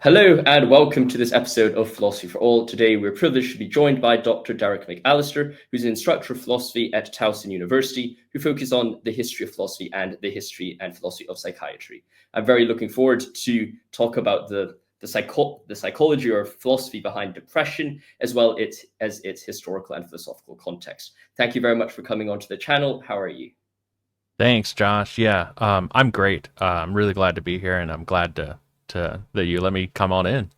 Hello and welcome to this episode of Philosophy for All. Today we're privileged to be joined by Dr. Derek McAllister, who's an instructor of philosophy at Towson University, who focuses on the history of philosophy and the history and philosophy of psychiatry. I'm very looking forward to talk about the psychology or philosophy behind depression, as well as its historical and philosophical context. Thank you very much for coming onto the channel. How are you? Thanks, Josh. Yeah, I'm great. I'm really glad to be here, and I'm glad to that you let me come on in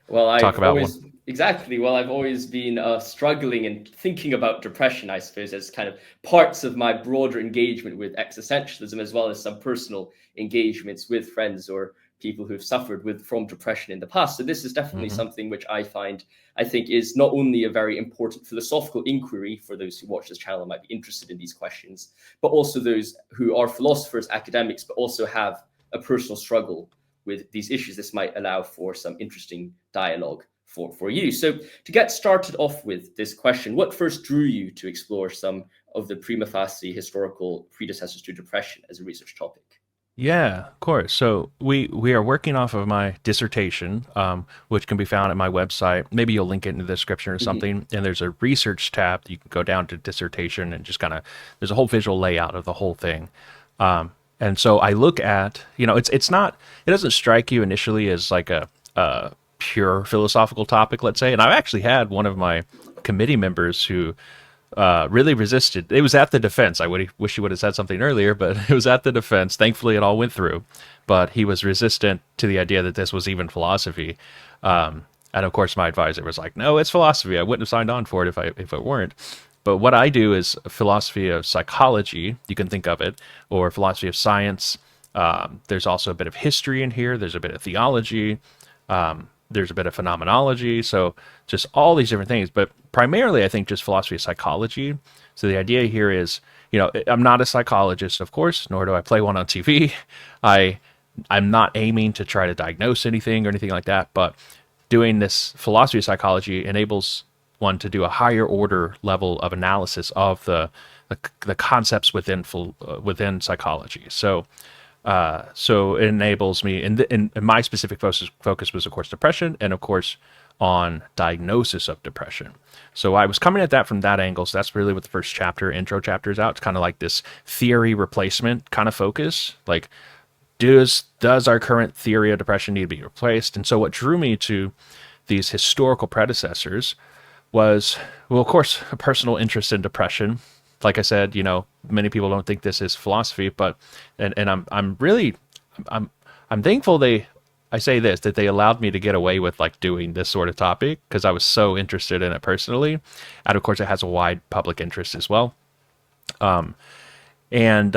Well, talk I've about one. always exactly. Well, I've always been struggling and thinking about depression, I suppose, as kind of parts of my broader engagement with existentialism, as well as some personal engagements with friends or people who've suffered from depression in the past. So this is definitely Hmm. something which I think is not only a very important philosophical inquiry for those who watch this channel and might be interested in these questions, but also those who are philosophers, academics, but also have a personal struggle with these issues. This might allow for some interesting dialogue for you. So to get started off with this question, what first drew you to explore some of the prima facie historical predecessors to depression as a research topic? Yeah, of course. So we are working off of my dissertation, which can be found at my website. Maybe you'll link it in the description or Mhm. something. And there's a research tab. You can go down to dissertation and just kind of there's a whole visual layout of the whole thing. And so I look at, it's not, it doesn't strike you initially as like a pure philosophical topic, let's say. And I've actually had one of my committee members who really resisted. It was at the defense. I wish he would have said something earlier, but it was at the defense. Thankfully, it all went through. But he was resistant to the idea that this was even philosophy. And of course, my advisor was like, "No, it's philosophy. I wouldn't have signed on for it if it weren't." But what I do is philosophy of psychology. You can think of it, or philosophy of science. There's also a bit of history in here. There's a bit of theology. There's a bit of phenomenology. So just all these different things. But primarily, I think just philosophy of psychology. So the idea here is, I'm not a psychologist, of course, nor do I play one on TV. I I'm not aiming to try to diagnose anything or anything like that, but doing this philosophy of psychology enables one to do a higher order level of analysis of the concepts within psychology. So it enables me, and my specific focus was, of course, depression, and of course, on diagnosis of depression. So I was coming at that from that angle. So that's really what the first chapter, intro chapter, is out. It's kind of like this theory replacement kind of focus. Like, does our current theory of depression need to be replaced? And so what drew me to these historical predecessors was, well, of course, a personal interest in depression. Like I said, many people don't think this is philosophy, but and I'm really I'm I'm thankful I say this that they allowed me to get away with like doing this sort of topic because I was so interested in it personally, and of course it has a wide public interest as well. And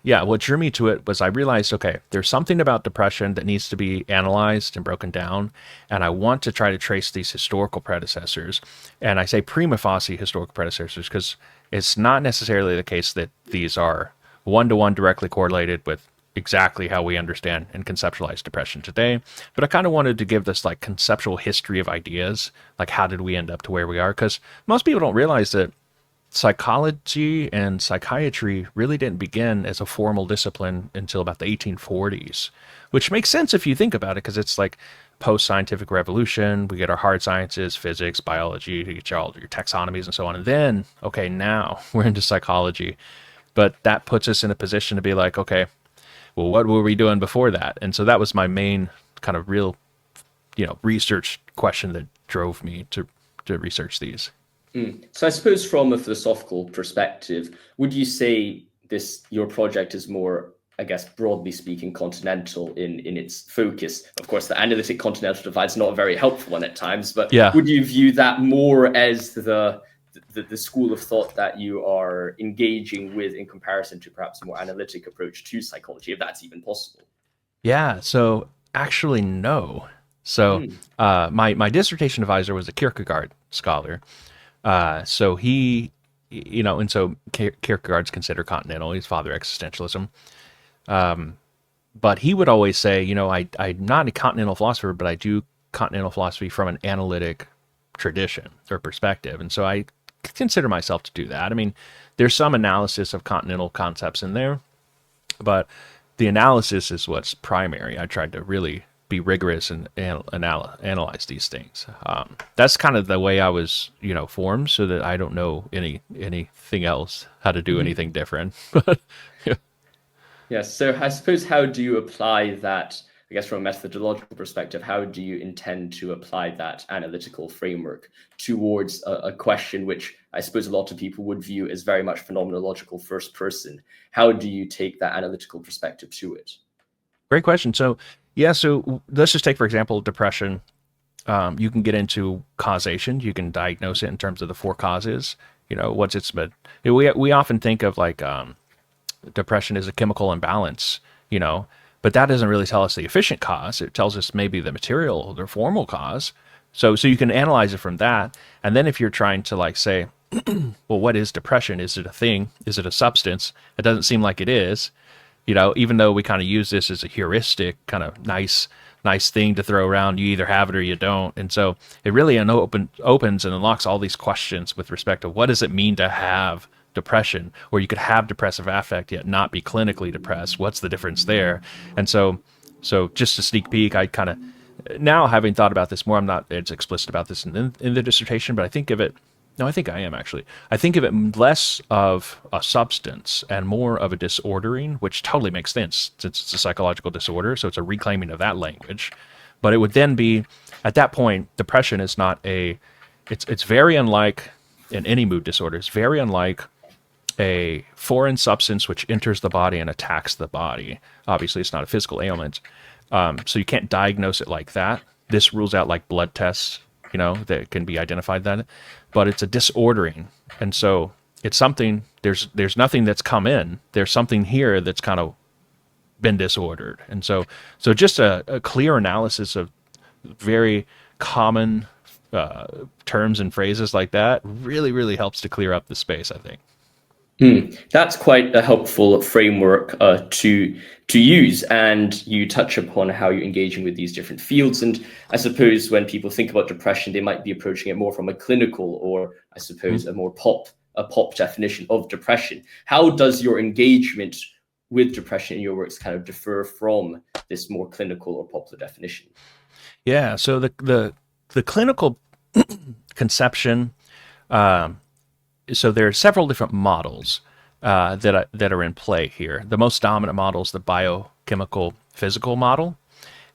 yeah, what drew me to it was I realized, okay, there's something about depression that needs to be analyzed and broken down. And I want to try to trace these historical predecessors. And I say prima facie historical predecessors because it's not necessarily the case that these are one to one directly correlated with exactly how we understand and conceptualize depression today. But I kind of wanted to give this like conceptual history of ideas, like how did we end up to where we are? Because most people don't realize that psychology and psychiatry really didn't begin as a formal discipline until about the 1840s, which makes sense if you think about it, because it's like post scientific revolution. We get our hard sciences, physics, biology, you get all your taxonomies and so on. And then, okay, now we're into psychology. But that puts us in a position to be like, okay, well, what were we doing before that? And so that was my main kind of real, research question that drove me to research these. So I suppose from a philosophical perspective, would you say this your project is more, I guess, broadly speaking, continental in its focus? Of course, the analytic continental divide is not a very helpful one at times, but Yeah. would you view that more as the school of thought that you are engaging with in comparison to perhaps a more analytic approach to psychology, if that's even possible? Yeah. So actually, no. So Mm. my dissertation advisor was a Kierkegaard scholar. So and so Kierkegaard's considered continental. He's father of existentialism. But he would always say, I'm not a continental philosopher, but I do continental philosophy from an analytic tradition or perspective. And so I consider myself to do that. I mean, there's some analysis of continental concepts in there, but the analysis is what's primary. I tried to really be rigorous and analyze these things. That's kind of the way I was, formed, so that I don't know anything else, how to do anything different. But yeah. Yes. So I suppose, how do you apply that? I guess from a methodological perspective, how do you intend to apply that analytical framework towards a question which I suppose a lot of people would view as very much phenomenological first person? How do you take that analytical perspective to it? Great question. So yeah, so let's just take, for example, depression. You can get into causation. You can diagnose it in terms of the four causes. What's its but we often think of like depression as a chemical imbalance, but that doesn't really tell us the efficient cause. It tells us maybe the material, the formal cause. So you can analyze it from that, and then if you're trying to like say, well, what is depression? Is it a thing? Is it a substance? It doesn't seem like it is. Even though we kind of use this as a heuristic, kind of nice thing to throw around, you either have it or you don't. And so it really opens and unlocks all these questions with respect to what does it mean to have depression, or you could have depressive affect yet not be clinically depressed. What's the difference there? And so just a sneak peek, I kind of, now having thought about this more, I'm not as explicit about this in the dissertation, but I think of it, no, I think I am actually. I think of it less of a substance and more of a disordering, which totally makes sense since it's a psychological disorder. So it's a reclaiming of that language. But it would then be, at that point, depression is not it's very unlike, in any mood disorder, it's very unlike a foreign substance which enters the body and attacks the body. Obviously, it's not a physical ailment. So you can't diagnose it like that. This rules out like blood tests, that can be identified then. But it's a disordering. And so it's something, there's nothing that's come in. There's something here that's kind of been disordered. And so just a clear analysis of very common terms and phrases like that really, really helps to clear up the space, I think. That's quite a helpful framework to use, and you touch upon how you're engaging with these different fields. And I suppose when people think about depression, they might be approaching it more from a clinical, or I suppose a more pop definition of depression. How does your engagement with depression in your works kind of differ from this more clinical or popular definition? Yeah. So the clinical conception. So there are several different models that are in play here. The most dominant model is the biochemical physical model,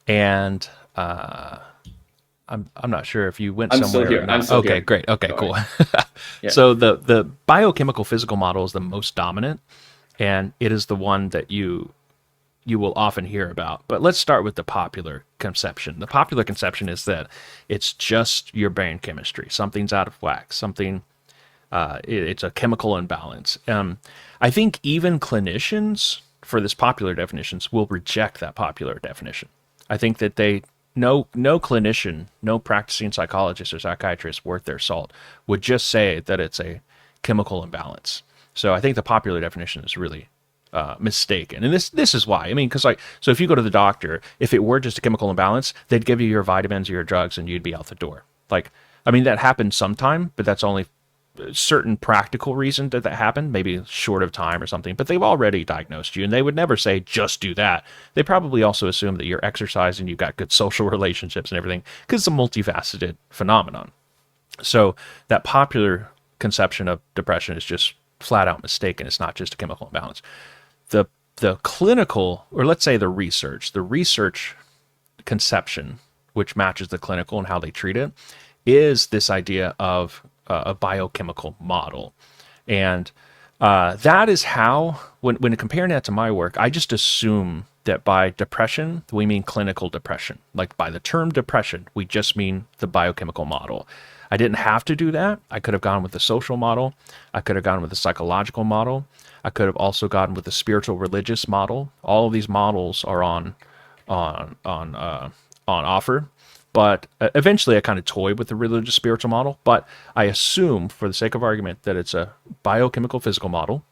and I'm not sure if you went I'm somewhere. Still here. I'm still okay, here. Great. Okay, Sorry. cool. Yeah. So the biochemical physical model is the most dominant, and it is the one that you will often hear about. But let's start with the popular conception. The popular conception is that it's just your brain chemistry. Something's out of whack. It's a chemical imbalance. I think even clinicians, for this popular definitions, will reject that popular definition. I think that no clinician, no practicing psychologist or psychiatrist worth their salt would just say that it's a chemical imbalance. So I think the popular definition is really mistaken. And this is why. I mean, because so if you go to the doctor, if it were just a chemical imbalance, they'd give you your vitamins or your drugs and you'd be out the door. That happens sometime, but that's only certain practical reason that happened, maybe short of time or something, but they've already diagnosed you, and they would never say just do that. They probably also assume that you're exercising, you've got good social relationships and everything, because it's a multifaceted phenomenon. So that popular conception of depression is just flat out mistaken. It's not just a chemical imbalance. The clinical, or let's say the research conception, which matches the clinical and how they treat it, is this idea of a biochemical model. And that is how, when comparing that to my work, I just assume that by depression, we mean clinical depression. Like by the term depression, we just mean the biochemical model. I didn't have to do that. I could have gone with the social model. I could have gone with the psychological model. I could have also gone with the spiritual religious model. All of these models are on offer. But eventually I kind of toyed with the religious spiritual model, but I assume for the sake of argument that it's a biochemical physical model.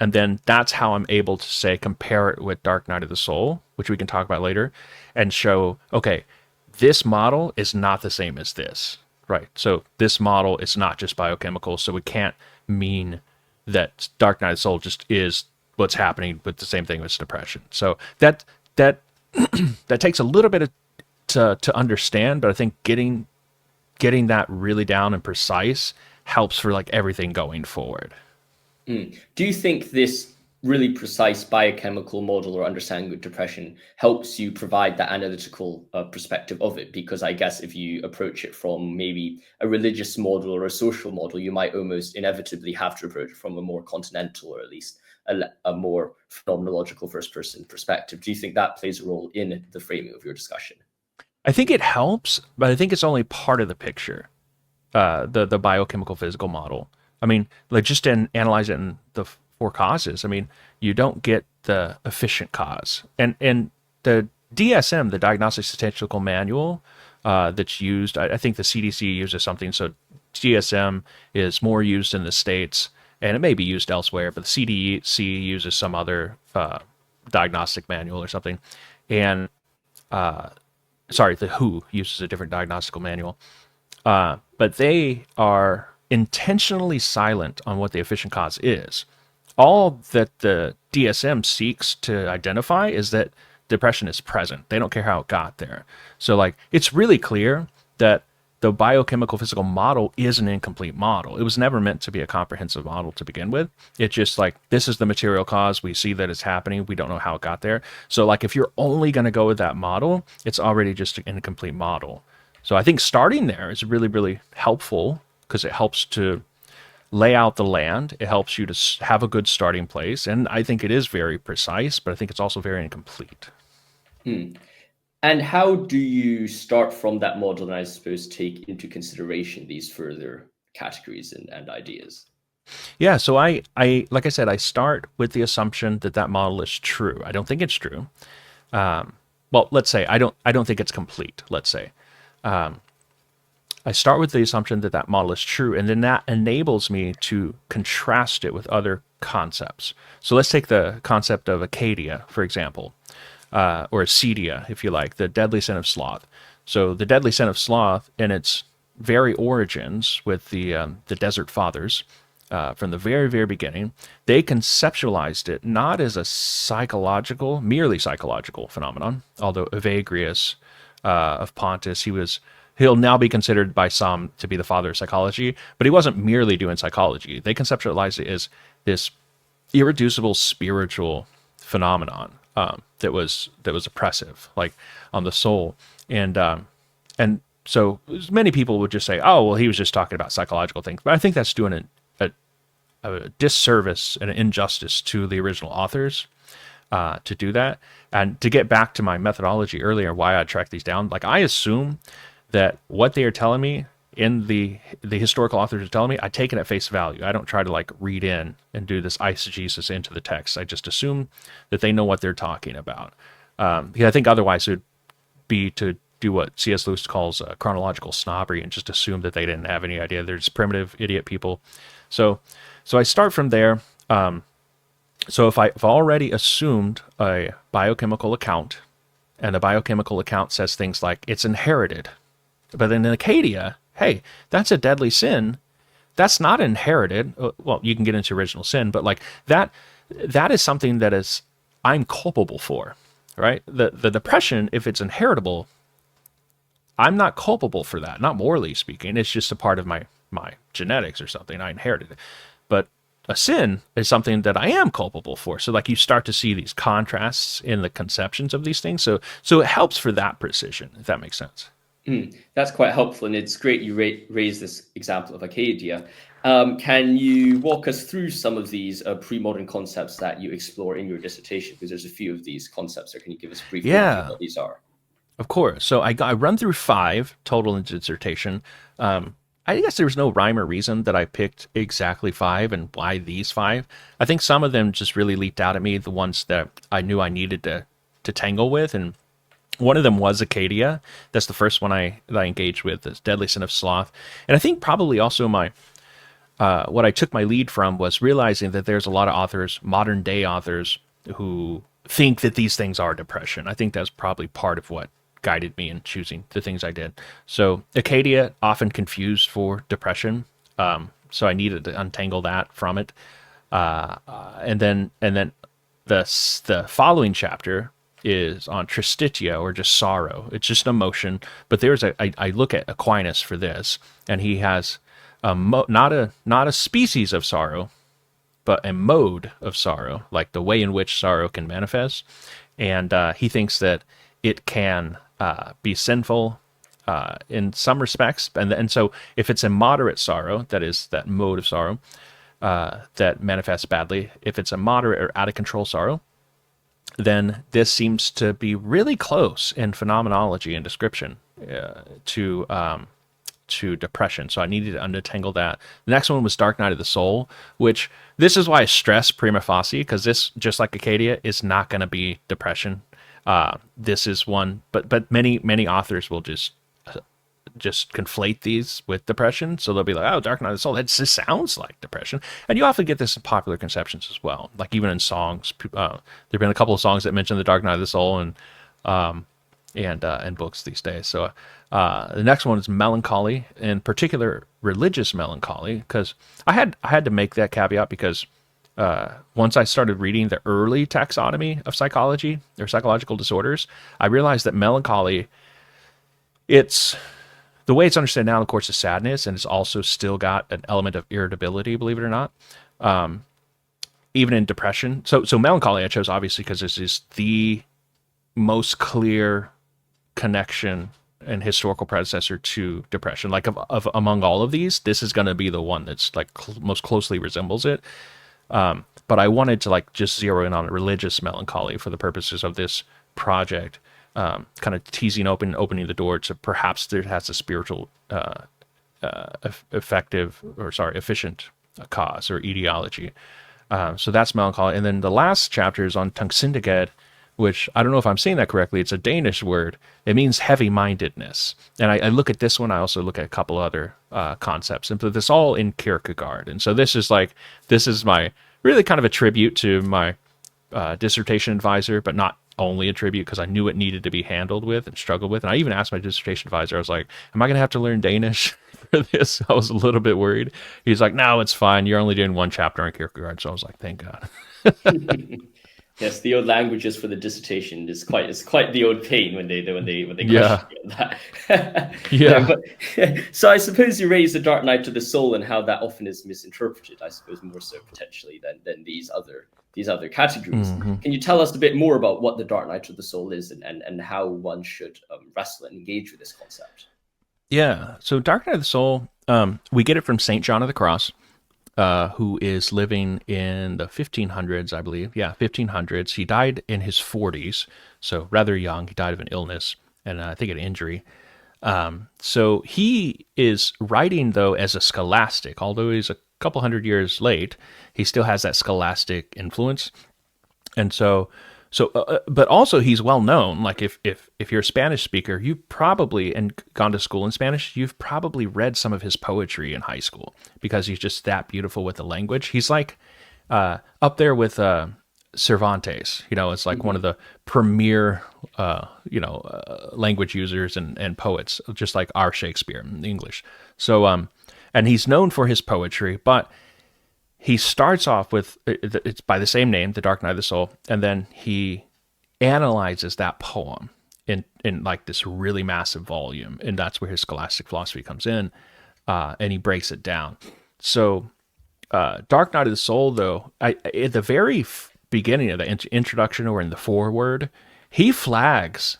And then that's how I'm able to say, compare it with Dark Night of the Soul, which we can talk about later, and show, okay, this model is not the same as this, right? So this model is not just biochemical, so we can't mean that Dark Night of the Soul just is what's happening with the same thing as depression. So that takes a little bit of to understand, but I think getting that really down and precise helps for like everything going forward. Do you think this really precise biochemical model or understanding of depression helps you provide that analytical perspective of it? Because I guess if you approach it from maybe a religious model or a social model, you might almost inevitably have to approach it from a more continental, or at least a more phenomenological first person perspective. Do you think that plays a role in the framing of your discussion? I think it helps, but I think it's only part of the picture. The biochemical physical model. I mean, like just in analyze it in the four causes. I mean, you don't get the efficient cause, and the DSM, the Diagnostic Statistical Manual, that's used. I think the CDC uses something. So DSM is more used in the States, and it may be used elsewhere, but the CDC uses some other diagnostic manual or something, and sorry, the WHO uses a different diagnostical manual. But they are intentionally silent on what the efficient cause is. All that the DSM seeks to identify is that depression is present. They don't care how it got there. So, like, it's really clear that the biochemical physical model is an incomplete model. It was never meant to be a comprehensive model to begin with. It's just like, this is the material cause. We see that it's happening. We don't know how it got there. So, like, if you're only going to go with that model, it's already just an incomplete model. So I think starting there is really, really helpful because it helps to lay out the land. It helps you to have a good starting place. And I think it is very precise, but I think it's also very incomplete. And how do you start from that model and I suppose take into consideration these further categories and ideas? Yeah, so I like I said, I start with the assumption that that model is true. I don't think it's true. Well, let's say I don't think it's complete. Let's say I start with the assumption that that model is true, and then that enables me to contrast it with other concepts. So let's take the concept of acedia, for example, or acedia, if you like, the deadly sin of sloth. So the deadly sin of sloth, in its very origins with the Desert Fathers, from the very, very beginning, they conceptualized it not as a merely psychological phenomenon, although Evagrius of Pontus, he'll now be considered by some to be the father of psychology, but he wasn't merely doing psychology. They conceptualized it as this irreducible spiritual phenomenon that was oppressive, like on the soul, and so many people would just say, "Oh, well, he was just talking about psychological things," but I think that's doing a disservice and an injustice to the original authors to do that. And to get back to my methodology earlier, why I track these down, like I assume that what they are telling me in the historical authors are telling me, I take it at face value. I don't try to like read in and do this eisegesis into the text. I just assume that they know what they're talking about. Because I think otherwise it would be to do what C.S. Lewis calls chronological snobbery and just assume that they didn't have any idea. They're just primitive idiot people. So I start from there. So if I've already assumed a biochemical account, and the biochemical account says things like it's inherited, but in Acadia, hey, that's a deadly sin. That's not inherited. Well, you can get into original sin, but like that is something that is I'm culpable for, right? The depression, if it's inheritable, I'm not culpable for that, not morally speaking. It's just a part of my genetics or something. I inherited it. But a sin is something that I am culpable for. So like you start to see these contrasts in the conceptions of these things. So it helps for that precision, if that makes sense. That's quite helpful, and it's great you raise this example of Acadia. Can you walk us through some of these pre-modern concepts that you explore in your dissertation? Because there's a few of these concepts. So can you give us a brief overview of what these are? Of course. So I run through 5 total in dissertation. I guess there was no rhyme or reason that I picked exactly 5 and why these 5. I think some of them just really leaped out at me, the ones that I knew I needed to tangle with, and one of them was Acadia. That's the first one that I engaged with, this deadly sin of sloth. And I think probably also what I took my lead from was realizing that there's a lot of authors, modern day authors, who think that these things are depression. I think that's probably part of what guided me in choosing the things I did. So Acadia, often confused for depression. So I needed to untangle that from it. And then the following chapter is on tristitia, or just sorrow. It's just an emotion. But I look at Aquinas for this, and he has not a species of sorrow, but a mode of sorrow, like the way in which sorrow can manifest. And he thinks that it can be sinful in some respects, and so if it's a moderate sorrow, that is that mode of sorrow that manifests badly, if it's a moderate or out of control sorrow, then this seems to be really close in phenomenology and description to depression. So I needed to untangle that. The next one was Dark Night of the Soul, which this is why I stress prima facie, because this, just like Acadia, is not going to be depression. This is one, but many authors will just conflate these with depression. So they'll be like, oh, Dark Night of the Soul, that just sounds like depression. And you often get this in popular conceptions as well. Like even in songs, there've been a couple of songs that mention the Dark Night of the Soul and books these days. So the next one is melancholy, in particular religious melancholy, because I had to make that caveat because once I started reading the early taxonomy of psychology or psychological disorders, I realized that melancholy, it's the way it's understood now, of course, is sadness, and it's also still got an element of irritability, believe it or not, even in depression. So melancholy I chose obviously because this is the most clear connection and historical predecessor to depression. Like of among all of these, this is going to be the one that's like most closely resembles it. But I wanted to like just zero in on religious melancholy for the purposes of this project. Kind of opening the door to perhaps there has a spiritual, efficient cause or etiology. So that's melancholy. And then the last chapter is on tungsindighed, which I don't know if I'm saying that correctly. It's a Danish word. It means heavy-mindedness. And I look at this one. I also look at a couple other concepts, and put this all in Kierkegaard. And so this is my really kind of a tribute to my dissertation advisor, but not only a tribute, because I knew it needed to be handled with and struggled with. And I even asked my dissertation advisor, I was like, am I going to have to learn Danish for this? I was a little bit worried. He's like, no, it's fine. You're only doing one chapter on Kierkegaard. So I was like, thank God. Yes, the old languages for the dissertation is quite the old pain when they Yeah. question that. Yeah. But so I suppose you raised the Dark Night of the Soul and how that often is misinterpreted. I suppose more so potentially than these other categories. Mm-hmm. Can you tell us a bit more about what the Dark Night of the Soul is and how one should wrestle and engage with this concept? Yeah. So Dark Night of the Soul, we get it from Saint John of the Cross, who is living in the 1500s, I believe. Yeah, 1500s. He died in his 40s, so rather young. He died of an illness and I think an injury. So he is writing, though, as a scholastic. Although he's a couple hundred years late, he still has that scholastic influence. And but also he's well known. Like if you're a Spanish speaker, you've probably and gone to school in Spanish, you've probably read some of his poetry in high school because he's just that beautiful with the language. He's like up there with Cervantes. It's like one of the premier language users and poets, just like our Shakespeare in English. So and he's known for his poetry, but he starts off with, it's by the same name, The Dark Night of the Soul, and then he analyzes that poem in like this really massive volume, and that's where his scholastic philosophy comes in, and he breaks it down. So Dark Night of the Soul, though, at the very beginning of the introduction or in the foreword, he flags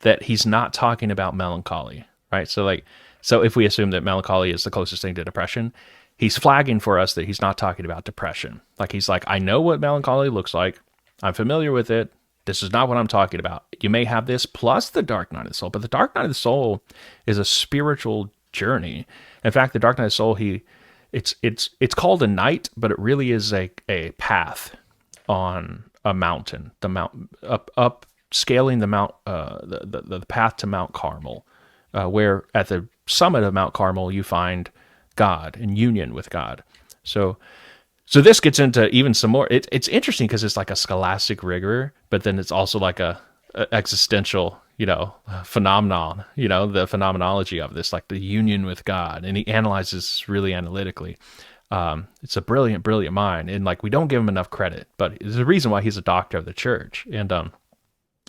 that he's not talking about melancholy, right? So if we assume that melancholy is the closest thing to depression, he's flagging for us that he's not talking about depression. Like he's like, I know what melancholy looks like. I'm familiar with it. This is not what I'm talking about. You may have this plus the Dark Night of the Soul, but the Dark Night of the Soul is a spiritual journey. In fact, the Dark Night of the Soul, it's called a night, but it really is a path on a mountain. The mountain up scaling the mount, the path to Mount Carmel, where at the summit of Mount Carmel you find God and union with God. So this gets into even some more. It's interesting because it's like a scholastic rigor, but then it's also like a existential, phenomenon. The phenomenology of this, like the union with God, and he analyzes really analytically. It's a brilliant mind, and like we don't give him enough credit, but there's a reason why he's a doctor of the church. And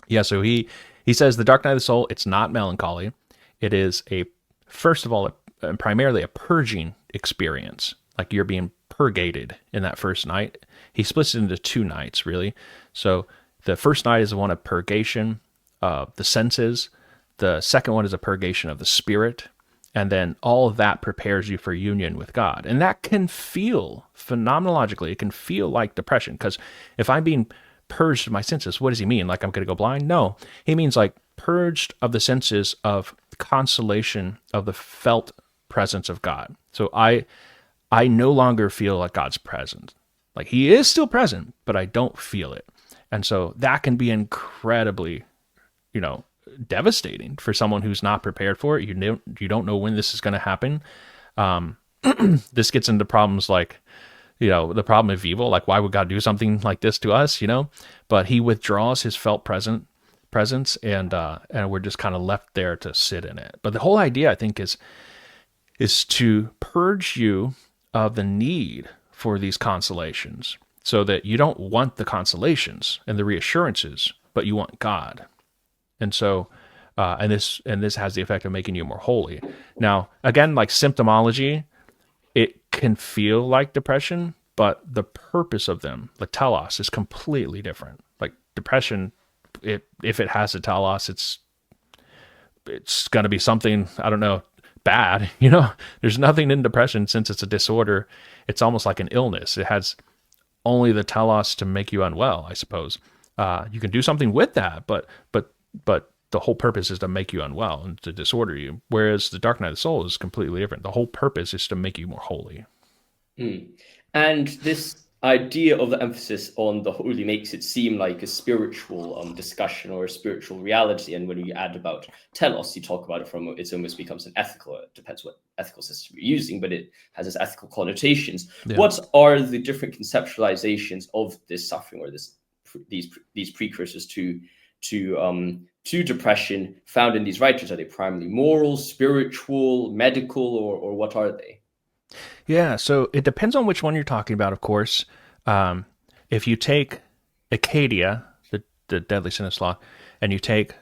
Yeah, so he says the dark night of the soul, it's not melancholy. It is a first of all primarily a purging experience. Like you're being purgated in that first night. He splits it into two nights really. So the first night is the one of purgation of the senses. The second one is a purgation of the spirit. And then all of that prepares you for union with God. And that can feel, phenomenologically, it can feel like depression. Because if I'm being purged of my senses, what does he mean? Like I'm going to go blind? No. He means like purged of the senses of consolation of the felt presence of God. So I no longer feel like God's present. Like he is still present, but I don't feel it. And so that can be incredibly, you know, devastating for someone who's not prepared for it. You don't know when this is going to happen. This gets into problems like, you know, the problem of evil. Like, why would God do something like this to us? You know, but He withdraws His felt presence, and we're just kind of left there to sit in it. But the whole idea, I think, is to purge you of the need for these consolations, so that you don't want the consolations and the reassurances, but you want God. And so, and this has the effect of making you more holy. Now, again, like symptomology, it can feel like depression, but the purpose of them, the telos, is completely different. Like depression, if it has a telos, it's going to be something, I don't know, bad. You know, there's nothing in depression, since it's a disorder. It's almost like an illness. It has only the telos to make you unwell, I suppose. You can do something with that, but the whole purpose is to make you unwell and to disorder you. Whereas the dark night of the soul is completely different. The whole purpose is to make you more holy. And this idea of the emphasis on the holy makes it seem like a spiritual discussion or a spiritual reality. And when you add about telos, you talk about it from, it almost becomes an ethical, it depends what ethical system you're using, but it has its ethical connotations. Yeah. What are the different conceptualizations of this suffering, or these precursors to depression found in these writers? Are they primarily moral, spiritual, medical, or what are they? Yeah, so it depends on which one you're talking about, of course. If you take Acadia, the Deadly Sin of Sloth, and you take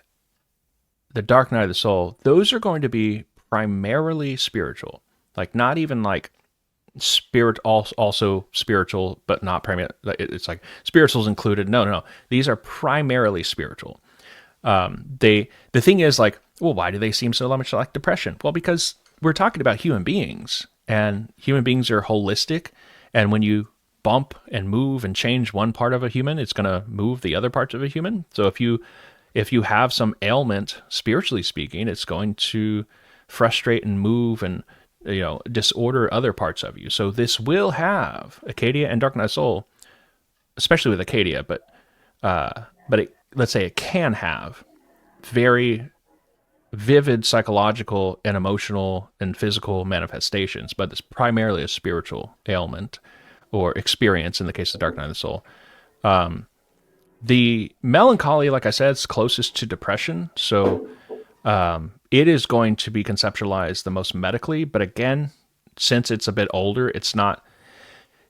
the Dark Night of the Soul, those are going to be primarily spiritual. Like not even like spirit, also spiritual, but not primarily. It's like spirituals included. No. These are primarily spiritual. The thing is like, well, why do they seem so much like depression? Well, because we're talking about human beings. And human beings are holistic. And when you bump and move and change one part of a human, it's going to move the other parts of a human. So if you have some ailment, spiritually speaking, it's going to frustrate and move and, you know, disorder other parts of you. So this will have Acadia and Dark Night of the Soul, especially with Acadia, but let's say it can have very vivid psychological and emotional and physical manifestations, but it's primarily a spiritual ailment or experience in the case of Dark Night of the Soul. The melancholy, like I said, is closest to depression, so it is going to be conceptualized the most medically, but again, since it's a bit older, it's not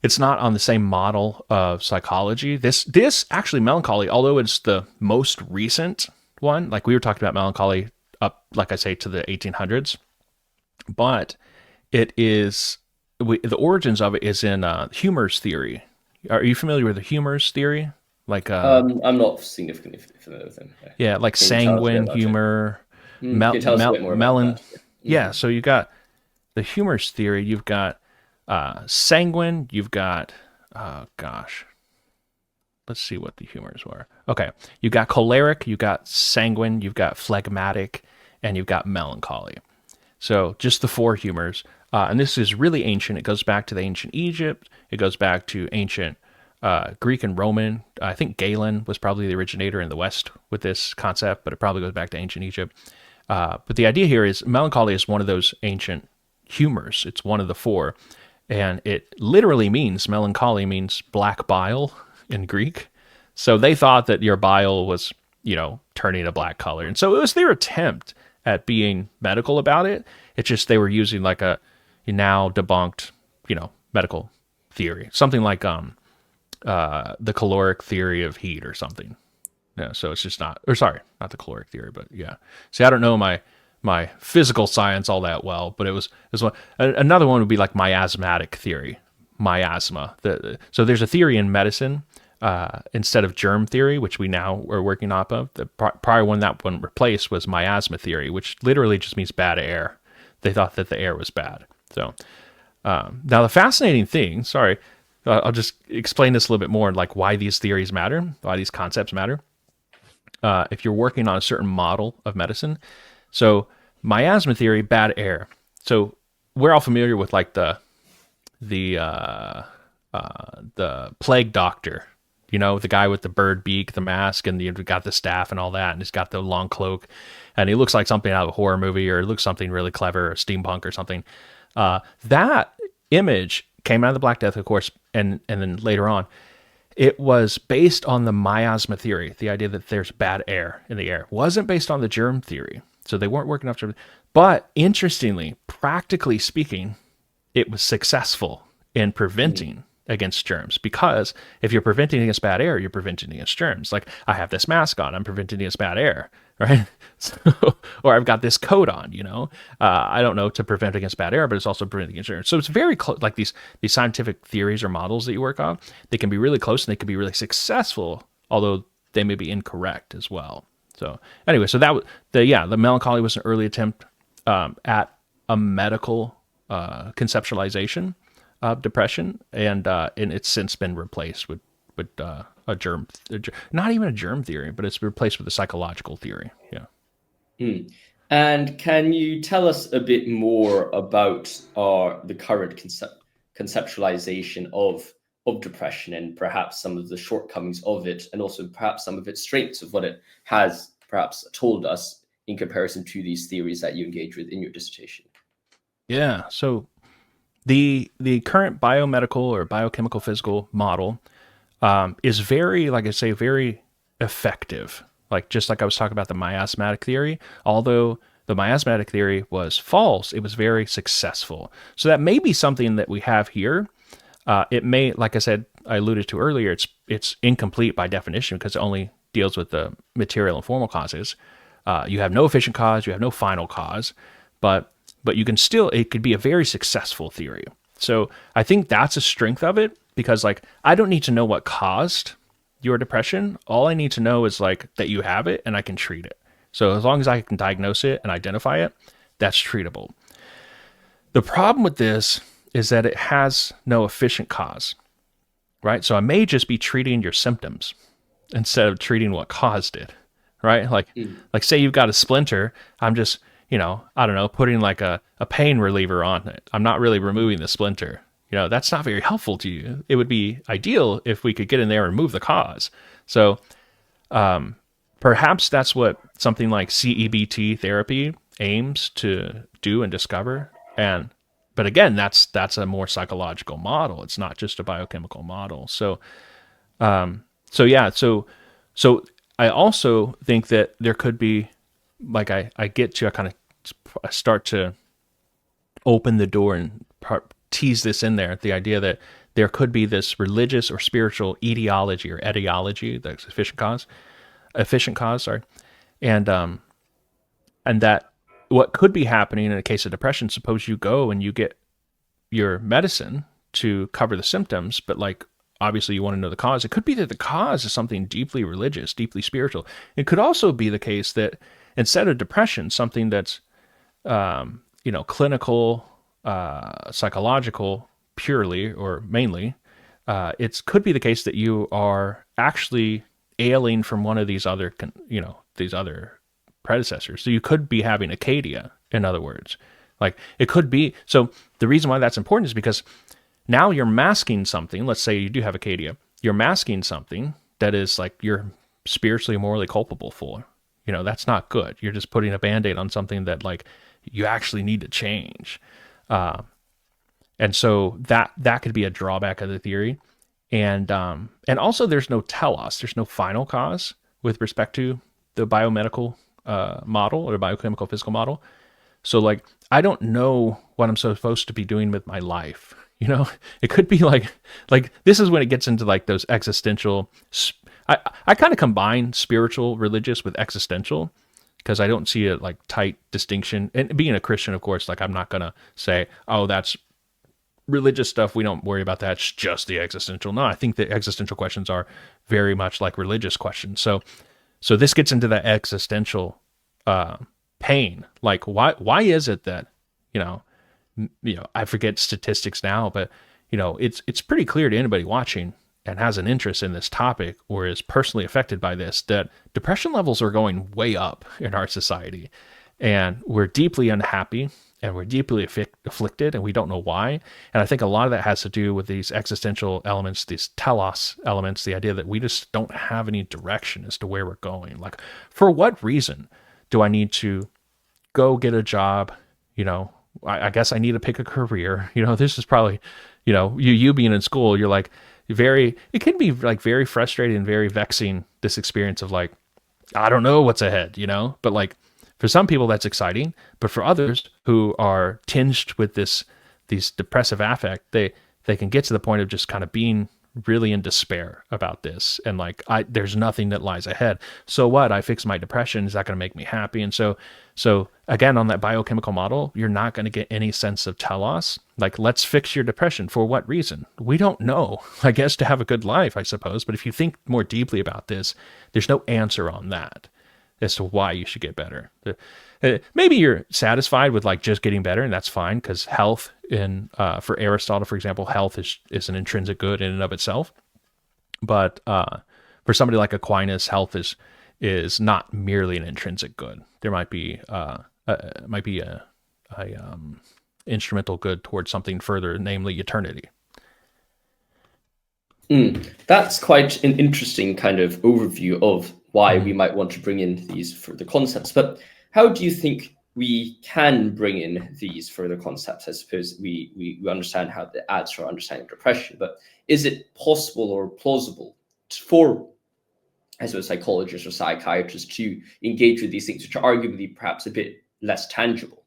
on the same model of psychology. This actually, melancholy, although it's the most recent one, like we were talking about melancholy up, like I say, to the 1800s, but it is, the origins of it is in humor's theory. Are you familiar with the humor's theory? Like I'm not significantly familiar with them. Yeah, like sanguine humor, can you tell us a bit more about that? Yeah, so you got the humor's theory. You've got sanguine. You've got let's see what the humors were. Okay, you got choleric, you got sanguine, you've got phlegmatic, and you've got melancholy. So just the four humors. And this is really ancient. It goes back to the ancient Egypt. It goes back to ancient Greek and Roman. I think Galen was probably the originator in the West with this concept, but it probably goes back to ancient Egypt. But the idea here is melancholy is one of those ancient humors. It's one of the four. And it literally means, melancholy means black bile in Greek. So they thought that your bile was, you know, turning a black color. And so it was their attempt at being medical about it. It's just they were using like a now debunked, you know, medical theory. Something like the caloric theory of heat or something. Yeah, so it's just not, or sorry, not the caloric theory, but yeah. See, I don't know my physical science all that well, but it was one. Another one would be like miasmatic theory, miasma. So there's a theory in medicine instead of germ theory, which we now are working off of. The prior one that one replaced was miasma theory, which literally just means bad air. They thought that the air was bad. So now the fascinating thing, sorry, I'll just explain this a little bit more, like why these theories matter, why these concepts matter. If you're working on a certain model of medicine. So miasma theory, bad air. So we're all familiar with like the plague doctor, you know, the guy with the bird beak, the mask, and you've got the staff and all that, and he's got the long cloak, and he looks like something out of a horror movie, or it looks something really clever, or steampunk or something. That image came out of the Black Death, of course, and then later on, it was based on the miasma theory, the idea that there's bad air in the air. It wasn't based on the germ theory. So they weren't working off germ. But interestingly, practically speaking, it was successful in preventing against germs, because if you're preventing against bad air, you're preventing against germs. Like, I have this mask on, I'm preventing against bad air, right? So, or I've got this coat on, you know, I don't know, to prevent against bad air, but it's also preventing against germs. So it's very close. Like these scientific theories or models that you work on, they can be really close and they can be really successful, although they may be incorrect as well. So anyway, so the melancholy was an early attempt at a medical conceptualization of depression, and it's since been replaced with not even a germ theory, but it's replaced with a psychological theory. Yeah. And can you tell us a bit more about the current conceptualization of depression, and perhaps some of the shortcomings of it, and also perhaps some of its strengths of what it has perhaps told us in comparison to these theories that you engage with in your dissertation? Yeah. So the current biomedical or biochemical physical model is very, like I say, very effective. Like, just like I was talking about the miasmatic theory, although the miasmatic theory was false, it was very successful. So that may be something that we have here. It may, like I said, I alluded to earlier, it's incomplete by definition because it only deals with the material and formal causes. You have no efficient cause, you have no final cause, but you can still, it could be a very successful theory. So I think that's a strength of it, because like, I don't need to know what caused your depression. All I need to know is like that you have it and I can treat it. So as long as I can diagnose it and identify it, that's treatable. The problem with this is that it has no efficient cause, right? So I may just be treating your symptoms instead of treating what caused it, right? Like say you've got a splinter, I'm just, I don't know, putting like a pain reliever on it. I'm not really removing the splinter. That's not very helpful to you. It would be ideal if we could get in there and remove the cause. So perhaps that's what something like CEBT therapy aims to do and discover. But again, that's a more psychological model. It's not just a biochemical model. So I also think that there could be, like I kind of start to open the door and tease this in there, the idea that there could be this religious or spiritual etiology or etiology, that's efficient cause, and that what could be happening in a case of depression, suppose you go and you get your medicine to cover the symptoms, but like, obviously you want to know the cause. It could be that the cause is something deeply religious, deeply spiritual. It could also be the case that instead of depression, something that's, clinical, psychological purely or mainly, it could be the case that you are actually ailing from one of these other, these other predecessors. So you could be having acadia, in other words. Like, it could be. So the reason why that's important is because now you're masking something. Let's say you do have acadia. You're masking something that is like you're spiritually, morally culpable for. That's not good. You're just putting a Band-Aid on something that like you actually need to change. And so that could be a drawback of the theory. And also there's no telos, there's no final cause with respect to the biomedical model or the biochemical physical model. So like, I don't know what I'm supposed to be doing with my life. It could be like this is when it gets into like those existential I kind of combine spiritual, religious with existential because I don't see a like tight distinction. And being a Christian, of course, like I'm not gonna say, oh, that's religious stuff. We don't worry about that. It's just the existential. No, I think the existential questions are very much like religious questions. So this gets into that existential pain. Like why is it that you know I forget statistics now, but it's pretty clear to anybody watching and has an interest in this topic or is personally affected by this that depression levels are going way up in our society, and we're deeply unhappy and we're deeply afflicted and we don't know why. And I think a lot of that has to do with these existential elements, these telos elements, the idea that we just don't have any direction as to where we're going. Like, for what reason do I need to go get a job? I guess I need to pick a career. This is probably, you being in school, you're like it can be like very frustrating and very vexing, this experience of like, I don't know what's ahead, but like for some people that's exciting, but for others who are tinged with these depressive affect, they can get to the point of just kind of being really in despair about this. And like, there's nothing that lies ahead. So what? I fix my depression. Is that going to make me happy? And so again, on that biochemical model, you're not going to get any sense of telos. Like, let's fix your depression. For what reason? We don't know. I guess to have a good life, I suppose. But if you think more deeply about this, there's no answer on that as to why you should get better. Maybe you're satisfied with like just getting better, and that's fine, because health for Aristotle, for example, health is an intrinsic good in and of itself. But for somebody like Aquinas, health is not merely an intrinsic good. There might be a instrumental good towards something further, namely eternity. That's quite an interesting kind of overview of why we might want to bring in these further concepts. But how do you think we can bring in these further concepts? I suppose we understand how it adds to our understanding of depression, but is it possible or plausible for, I suppose, psychologists or psychiatrists to engage with these things, which are arguably perhaps a bit less tangible?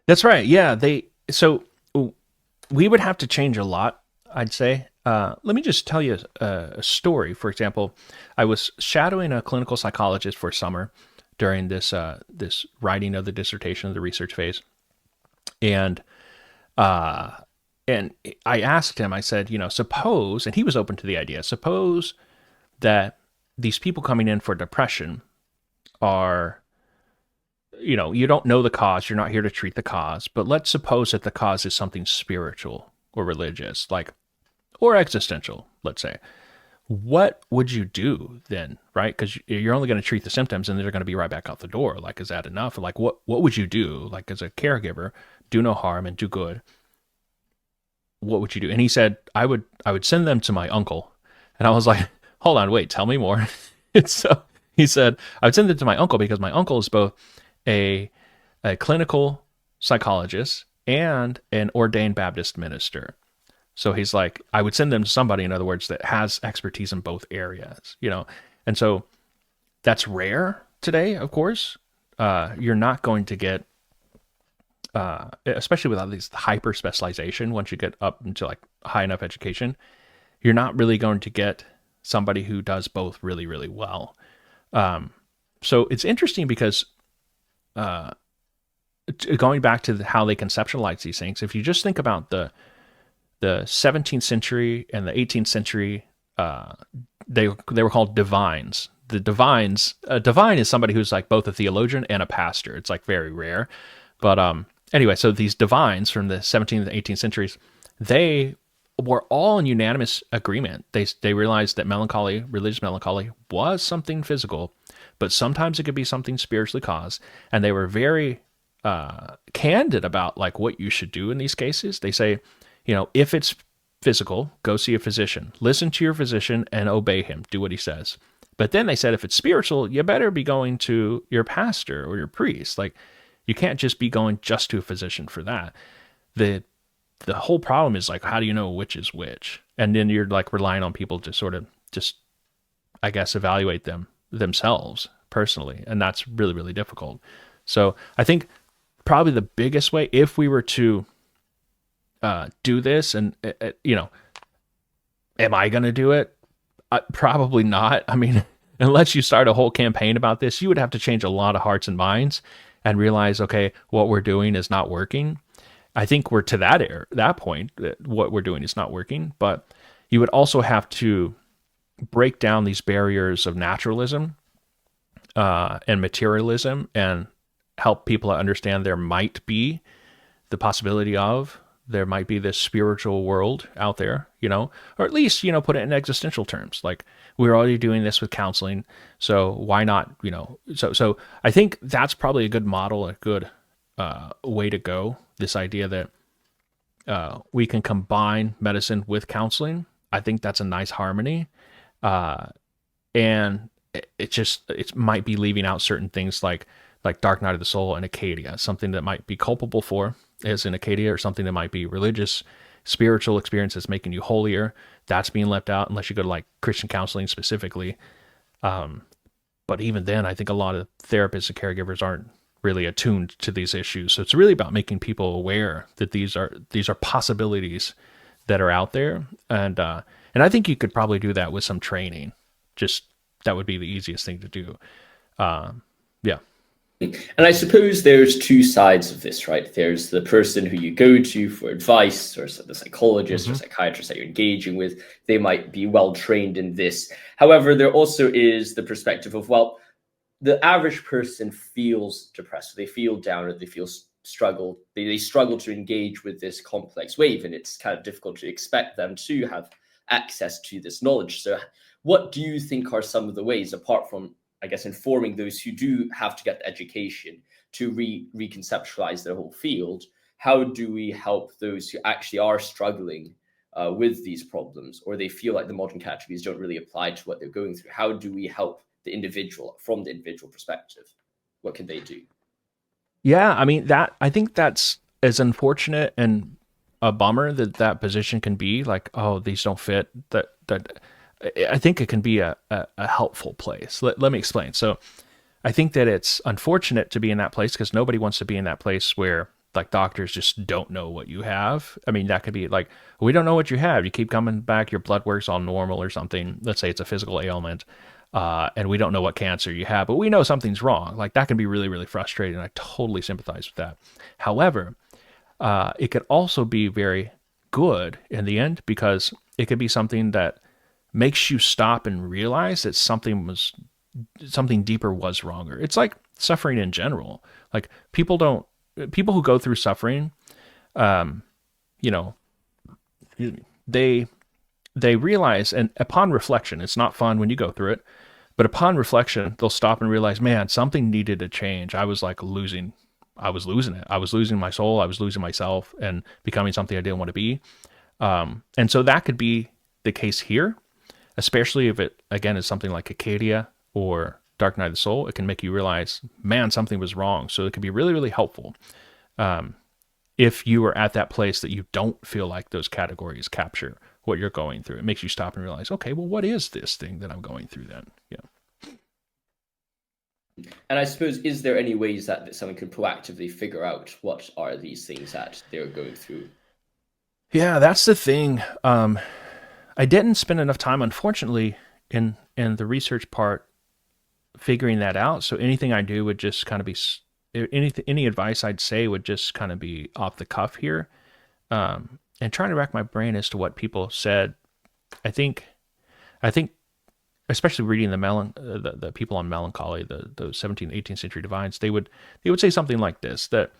That's right. Yeah. So we would have to change a lot, I'd say. Let me just tell you a story. For example, I was shadowing a clinical psychologist for summer during this writing of the dissertation of the research phase, and I asked him. I said, suppose, and he was open to the idea. Suppose that these people coming in for depression are, you don't know the cause. You're not here to treat the cause, but let's suppose that the cause is something spiritual or religious, or existential, let's say. What would you do then, right? Because you're only going to treat the symptoms and they're going to be right back out the door. Like, is that enough? Like, what would you do? Like, as a caregiver, do no harm and do good. What would you do? And he said, I would send them to my uncle. And I was like, hold on, wait, tell me more. And so he said, I would send them to my uncle because my uncle is both a clinical psychologist and an ordained Baptist minister. So he's like, I would send them to somebody, in other words, that has expertise in both areas, And so that's rare today, of course. You're not going to get, especially without these hyper specialization, once you get up into like high enough education, you're not really going to get somebody who does both really, really well. So it's interesting because going back to how they conceptualize these things, if you just think about the 17th century and the 18th century, they were called divines. The divines, a divine is somebody who's like both a theologian and a pastor. It's like very rare. But anyway, so these divines from the 17th and 18th centuries, they were all in unanimous agreement. They realized that melancholy, religious melancholy, was something physical, but sometimes it could be something spiritually caused. And they were very candid about like what you should do in these cases. They say, if it's physical, go see a physician. Listen to your physician and obey him. Do what he says. But then they said, if it's spiritual, you better be going to your pastor or your priest. Like, you can't just be going just to a physician for that. The whole problem is like, how do you know which is which? And then you're like relying on people to sort of just, I guess, evaluate them themselves personally. And that's really, really difficult. So I think probably the biggest way, if we were to do this, and am I going to do it? Probably not. I mean, unless you start a whole campaign about this, you would have to change a lot of hearts and minds and realize, okay, what we're doing is not working. I think we're to that point that what we're doing is not working, but you would also have to break down these barriers of naturalism and materialism and help people understand there might be the possibility of there might be this spiritual world out there, or at least, put it in existential terms. Like we're already doing this with counseling. So why not, so I think that's probably a good model, a good way to go. This idea that we can combine medicine with counseling. I think that's a nice harmony. And it might be leaving out certain things like Dark Night of the Soul and Acadia, something that might be culpable for as in Acadia, or something that might be religious, spiritual experiences making you holier. That's being left out unless you go to like Christian counseling specifically. But even then, I think a lot of therapists and caregivers aren't really attuned to these issues. So it's really about making people aware that these are possibilities that are out there. And I think you could probably do that with some training. Just that would be the easiest thing to do. Yeah. And I suppose there's two sides of this, right? There's the person who you go to for advice, or the psychologist or psychiatrist that you're engaging with. They might be well trained in this. However, there also is the perspective of, well, the average person feels depressed, they feel down, or they feel struggle. They struggle to engage with this complex wave, and it's kind of difficult to expect them to have access to this knowledge. So what do you think are some of the ways, apart from, I guess, informing those who do have to get the education to reconceptualize their whole field? How do we help those who actually are struggling with these problems, or they feel like the modern categories don't really apply to what they're going through? How do we help the individual from the individual perspective? What can they do? Yeah, I mean, I think that's as unfortunate and a bummer that position can be. Like, oh, these don't fit. That I think it can be a helpful place. Let me explain. So I think that it's unfortunate to be in that place because nobody wants to be in that place where like doctors just don't know what you have. I mean, that could be like, we don't know what you have. You keep coming back, your blood work's all normal or something. Let's say it's a physical ailment, and we don't know what cancer you have, but we know something's wrong. Like that can be really, really frustrating. I totally sympathize with that. However, it could also be very good in the end because it could be something that makes you stop and realize that something deeper was wrong. Or it's like suffering in general. Like people who go through suffering, they realize, and upon reflection, it's not fun when you go through it, but upon reflection, they'll stop and realize, man, something needed to change. I was losing it. I was losing my soul. I was losing myself and becoming something I didn't want to be. And so that could be the case here, especially if it, again, is something like Acadia or Dark Night of the Soul. It can make you realize, man, something was wrong. So it can be really, really helpful if you are at that place that you don't feel like those categories capture what you're going through. It makes you stop and realize, okay, well, what is this thing that I'm going through then? Yeah. And I suppose, is there any ways that someone could proactively figure out what are these things that they're going through? Yeah, that's the thing. I didn't spend enough time, unfortunately, in the research part figuring that out. So anything I do would just kind of be any advice I'd say would just kind of be off the cuff here. And trying to rack my brain as to what people said. I think, especially reading the people on melancholy, the 17th, 18th century divines, they would say something like this: that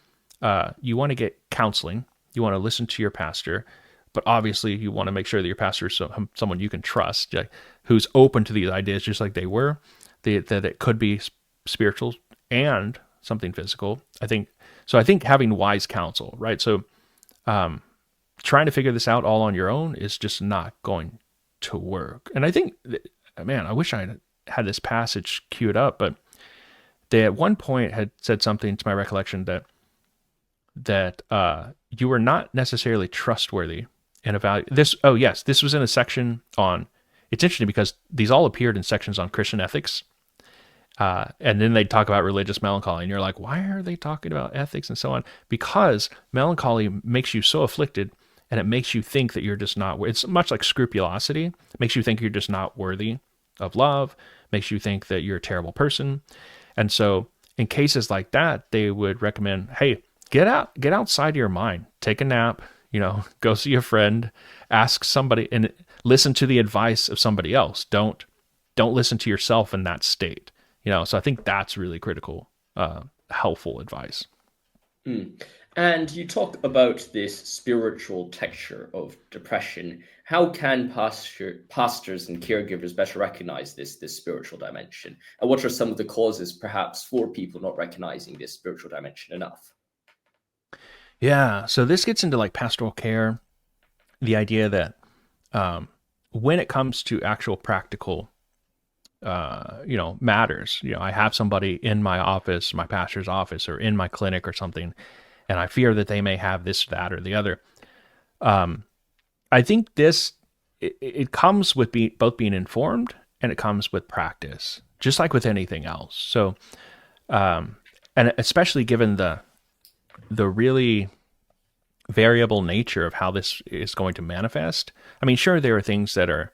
you want to get counseling, you want to listen to your pastor, but obviously you want to make sure that your pastor is someone you can trust, who's open to these ideas, just like they were, that it could be spiritual and something physical. I think having wise counsel, right? So trying to figure this out all on your own is just not going to work. And I think, man, I wish I had this passage queued up, but they at one point had said something, to my recollection, that you were not necessarily trustworthy in evaluating this. Oh yes, this was in a section on. It's interesting because these all appeared in sections on Christian ethics, and then they talk about religious melancholy, and you're like, why are they talking about ethics and so on? Because melancholy makes you so afflicted, and it makes you think that you're just not. It's much like scrupulosity. It makes you think you're just not worthy of love. Makes you think that you're a terrible person, and so in cases like that, they would recommend, hey, get outside your mind, take a nap, go see a friend, ask somebody, and listen to the advice of somebody else. Don't listen to yourself in that state. So I think that's really critical, helpful advice. And you talk about this spiritual texture of depression. How can pastors and caregivers better recognize this spiritual dimension? And what are some of the causes, perhaps, for people not recognizing this spiritual dimension enough? Yeah, so this gets into like pastoral care, the idea that when it comes to actual practical, matters, I have somebody in my office, my pastor's office, or in my clinic or something, and I fear that they may have this, that, or the other. I think it comes with both being informed, and it comes with practice, just like with anything else. So, and especially given the really variable nature of how this is going to manifest. I mean, sure, there are things that are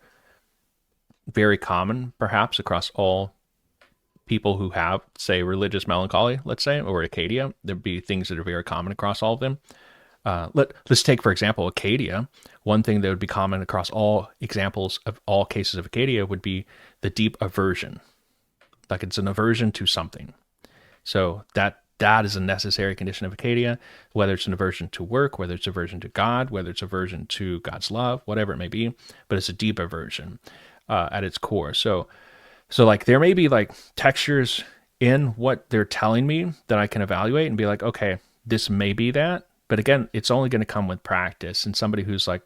very common, perhaps across all people who have, say, religious melancholy, let's say, or Acadia. There'd be things that are very common across all of them. Let's take, for example, Acadia. One thing that would be common across all examples of all cases of Acadia would be the deep aversion. Like it's an aversion to something. So that is a necessary condition of Acadia, whether it's an aversion to work, whether it's aversion to God, whether it's aversion to God's love, whatever it may be, but it's a deep aversion at its core. So like there may be like textures in what they're telling me that I can evaluate and be like, okay, this may be that. But again, it's only going to come with practice, and somebody who's like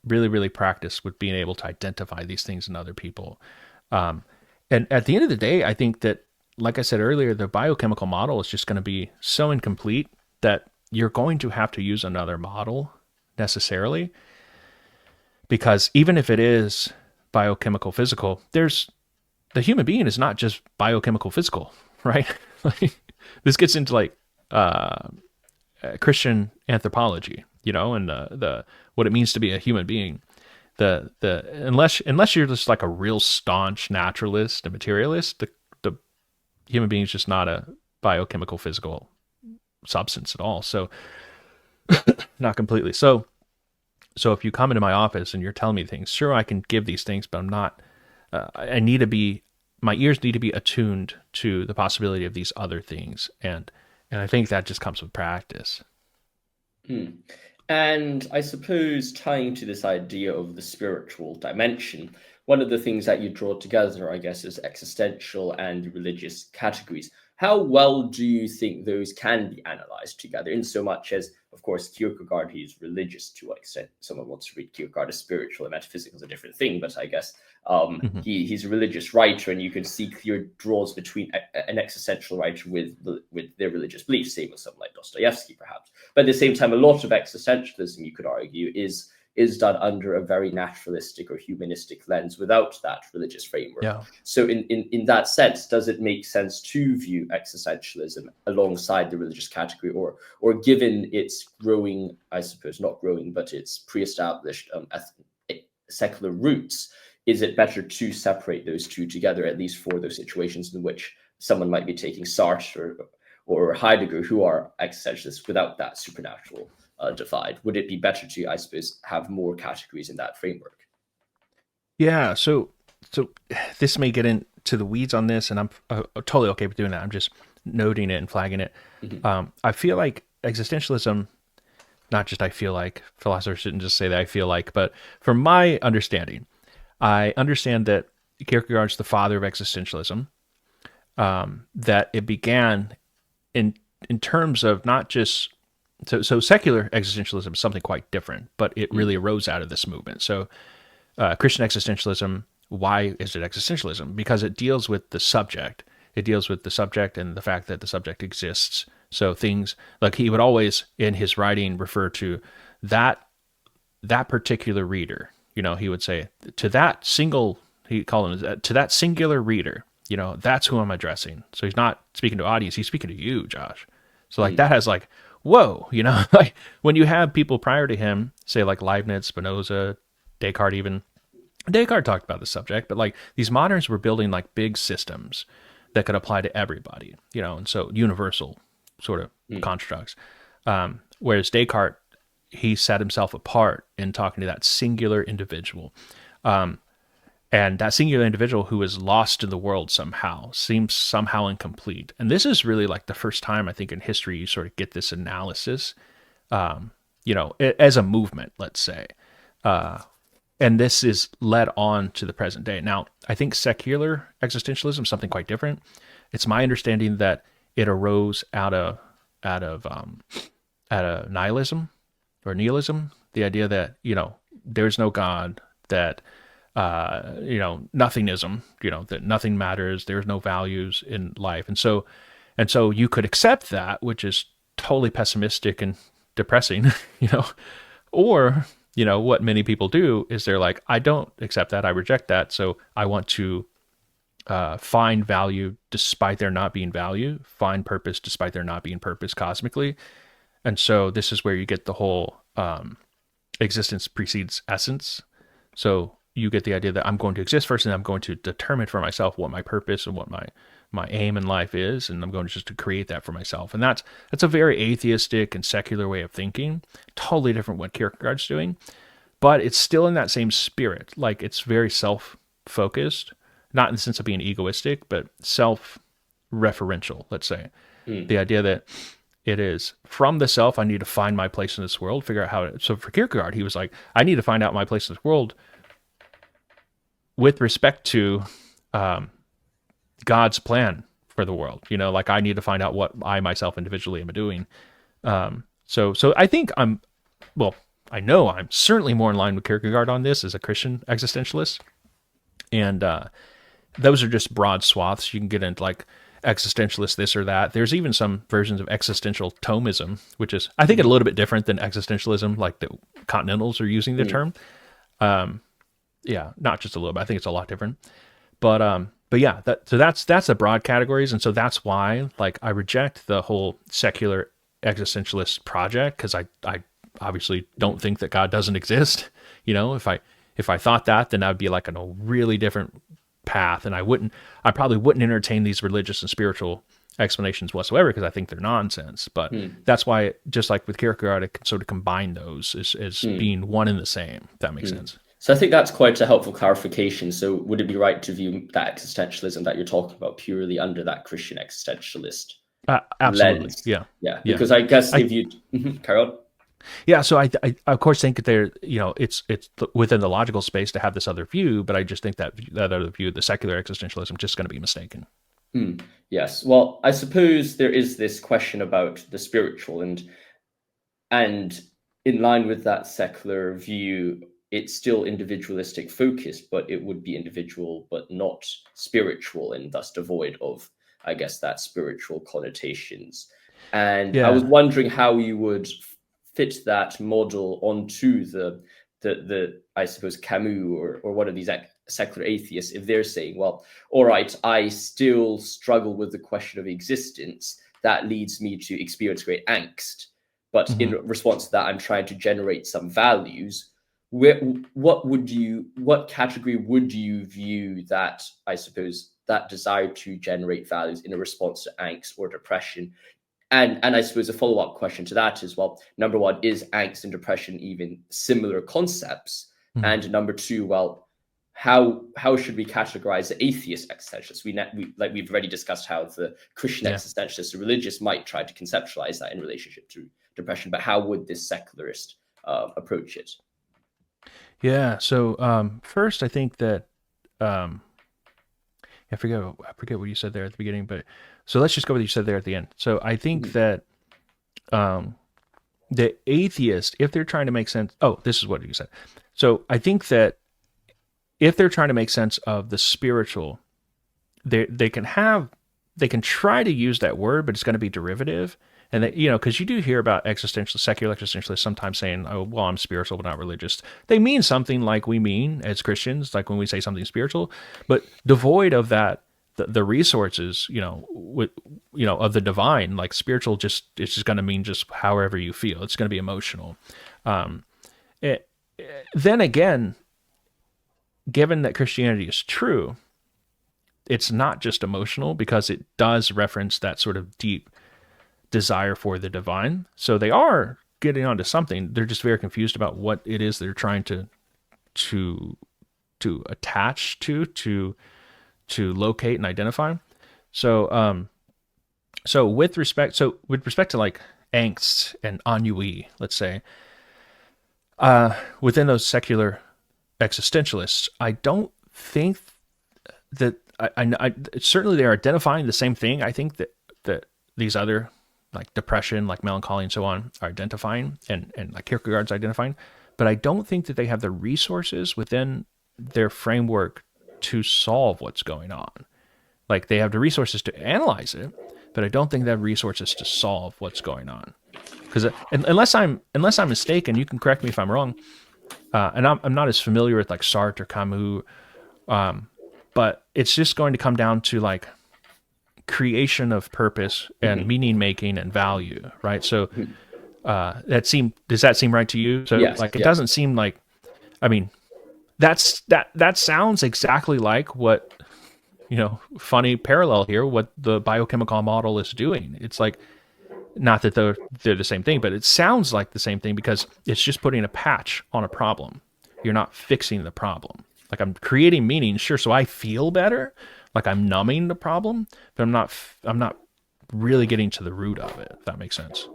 really, really practiced with being able to identify these things in other people. And at the end of the day, I think that, like I said earlier, the biochemical model is just going to be so incomplete that you're going to have to use another model necessarily. Because even if it is biochemical physical, the human being is not just biochemical physical, right? This gets into like Christian anthropology, and the what it means to be a human being. Unless you're just like a real staunch naturalist and materialist, the human being is just not a biochemical physical substance at all. So not completely. So if you come into my office and you're telling me things, sure, I can give these things, but I'm not, my ears need to be attuned to the possibility of these other things. And I think that just comes with practice. And I suppose tying to this idea of the spiritual dimension, one of the things that you draw together, I guess, is existential and religious categories. How well do you think those can be analyzed together, in so much as, of course, Kierkegaard, he's religious to what extent someone wants to read Kierkegaard as spiritual and metaphysical is a different thing, but I guess he's a religious writer, and you can see clear draws between an existential writer with their religious beliefs, same with someone like Dostoevsky, perhaps. But at the same time, a lot of existentialism, you could argue, is done under a very naturalistic or humanistic lens without that religious framework. Yeah. So in that sense, does it make sense to view existentialism alongside the religious category, or given its growing, I suppose not growing, but its pre-established secular roots, is it better to separate those two together, at least for those situations in which someone might be taking Sartre or Heidegger, who are existentialists without that supernatural divide? Would it be better to, I suppose, have more categories in that framework? Yeah. So this may get into the weeds on this, and I'm totally okay with doing that. I'm just noting it and flagging it. Mm-hmm. I feel like existentialism, not just I feel like, philosophers shouldn't just say that I feel like, but from my understanding, I understand that Kierkegaard's the father of existentialism, that it began in terms of not just, so secular existentialism is something quite different, but it really arose out of this movement. So Christian existentialism, why is it existentialism? Because it deals with the subject. It deals with the subject and the fact that the subject exists. So things like he would always in his writing refer to that particular reader. He would say to that single, he called him to that singular reader, that's who I'm addressing. So he's not speaking to audience, he's speaking to you, Josh. So like that has like whoa, like when you have people prior to him, say like Leibniz, Spinoza, Descartes even. Descartes talked about the subject, but like these moderns were building like big systems that could apply to everybody, and so universal sort of constructs. Whereas Descartes, he set himself apart in talking to that singular individual. And that singular individual who is lost in the world somehow, seems somehow incomplete. And this is really like the first time I think in history you sort of get this analysis, as a movement, let's say. And this is led on to the present day. Now, I think secular existentialism is something quite different. It's my understanding that it arose out of nihilism or nihilism, the idea that, there's no God, that nothingism, that nothing matters, there's no values in life. And so you could accept that, which is totally pessimistic and depressing, or, what many people do is they're like, I don't accept that, I reject that, so I want to find value despite there not being value, find purpose despite there not being purpose cosmically. And so this is where you get the whole existence precedes essence. So you get the idea that I'm going to exist first, and I'm going to determine for myself what my purpose and what my aim in life is, and I'm going to create that for myself. And that's a very atheistic and secular way of thinking, totally different what Kierkegaard's doing, but it's still in that same spirit. Like it's very self-focused, not in the sense of being egoistic, but self-referential, let's say. The idea that it is from the self, I need to find my place in this world, figure out how to. So for Kierkegaard, he was like, I need to find out my place in this world with respect to God's plan for the world. Like I need to find out what I myself individually am doing. So I think I know I'm certainly more in line with Kierkegaard on this as a Christian existentialist. And those are just broad swaths. You can get into like existentialist this or that. There's even some versions of existential Thomism, which is, I think, a little bit different than existentialism, like the Continentals are using the term. Yeah, not just a little bit. I think it's a lot different. But yeah, that's the broad categories, and so that's why like I reject the whole secular existentialist project, because I obviously don't think that God doesn't exist. If I thought that, then I would be like on a really different path, and I probably wouldn't entertain these religious and spiritual explanations whatsoever, because I think they're nonsense. But that's why, just like with Kierkegaard, I can sort of combine those as being one and the same, if that makes sense. So I think that's quite a helpful clarification. So would it be right to view that existentialism that you're talking about purely under that Christian existentialist absolutely lens? Yeah, because I guess if you carry on. Yeah, so I of course think that there, it's within the logical space to have this other view, but I just think that other view, the secular existentialism, just going to be mistaken. Yes. Well, I suppose there is this question about the spiritual, and in line with that secular view, it's still individualistic focused, but it would be individual but not spiritual, and thus devoid of, I guess, that spiritual connotations. And I was wondering how you would fit that model onto the I suppose Camus or one of these secular atheists, if they're saying, well, all right, I still struggle with the question of existence, that leads me to experience great angst, but in response to that, I'm trying to generate some values. What category would you view that, I suppose, that desire to generate values in a response to angst or depression? And I suppose a follow-up question to that is, well, number one, is angst and depression even similar concepts? And number two, well, how should we categorize the atheist existentialists? We've already discussed how the Christian existentialists, the religious, might try to conceptualize that in relationship to depression, but how would this secularist approach it? Yeah. So first, I think that I forget what you said there at the beginning, but so let's just go with what you said there at the end. So I think that the atheist, if they're trying to make sense, this is what you said. So I think that if they're trying to make sense of the spiritual, they can try to use that word, but it's going to be derivative. And that, because you do hear about secular existentialists sometimes saying, oh, well, I'm spiritual, but not religious. They mean something like we mean as Christians, like when we say something spiritual, but devoid of that the resources, of the divine, like spiritual, it's just going to mean just however you feel. It's going to be emotional. Um, it, then again, given that Christianity is true, it's not just emotional, because it does reference that sort of deep desire for the divine. So they are getting onto something. They're just very confused about what it is they're trying to attach to locate and identify. So with respect to like angst and ennui, let's say, within those secular existentialists, I don't think that I certainly they're identifying the same thing. I think that these other, like depression, like melancholy and so on, are identifying, and like Kierkegaard's identifying, but I don't think that they have the resources within their framework to solve what's going on. Like they have the resources to analyze it, but I don't think they have resources to solve what's going on. Because unless I'm mistaken, you can correct me if I'm wrong. And I'm not as familiar with like Sartre or Camus, but it's just going to come down to like creation of purpose and meaning making and value, right? So does that seem right to you? So Yes, like it doesn't seem like, I mean, that sounds exactly like what, funny parallel here, what the biochemical model is doing. It's like, not that they're the same thing, but it sounds like the same thing, because it's just putting a patch on a problem. You're not fixing the problem. Like I'm creating meaning, sure, so I feel better, like I'm numbing the problem, but I'm not really getting to the root of it, if that makes sense.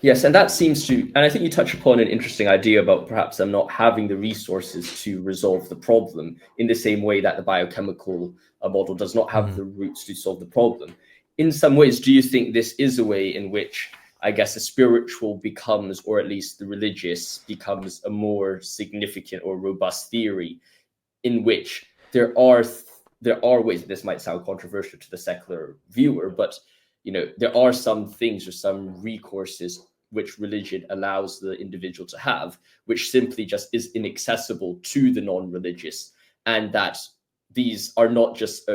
Yes, and that seems to, and I think you touch upon an interesting idea about perhaps them not having the resources to resolve the problem in the same way that the biochemical model does not have the roots to solve the problem. In some ways, do you think this is a way in which, I guess, the spiritual becomes, or at least the religious becomes, a more significant or robust theory, in which there are ways, this might sound controversial to the secular viewer, but there are some things or some recourses which religion allows the individual to have, which simply just is inaccessible to the non-religious, and that these are not just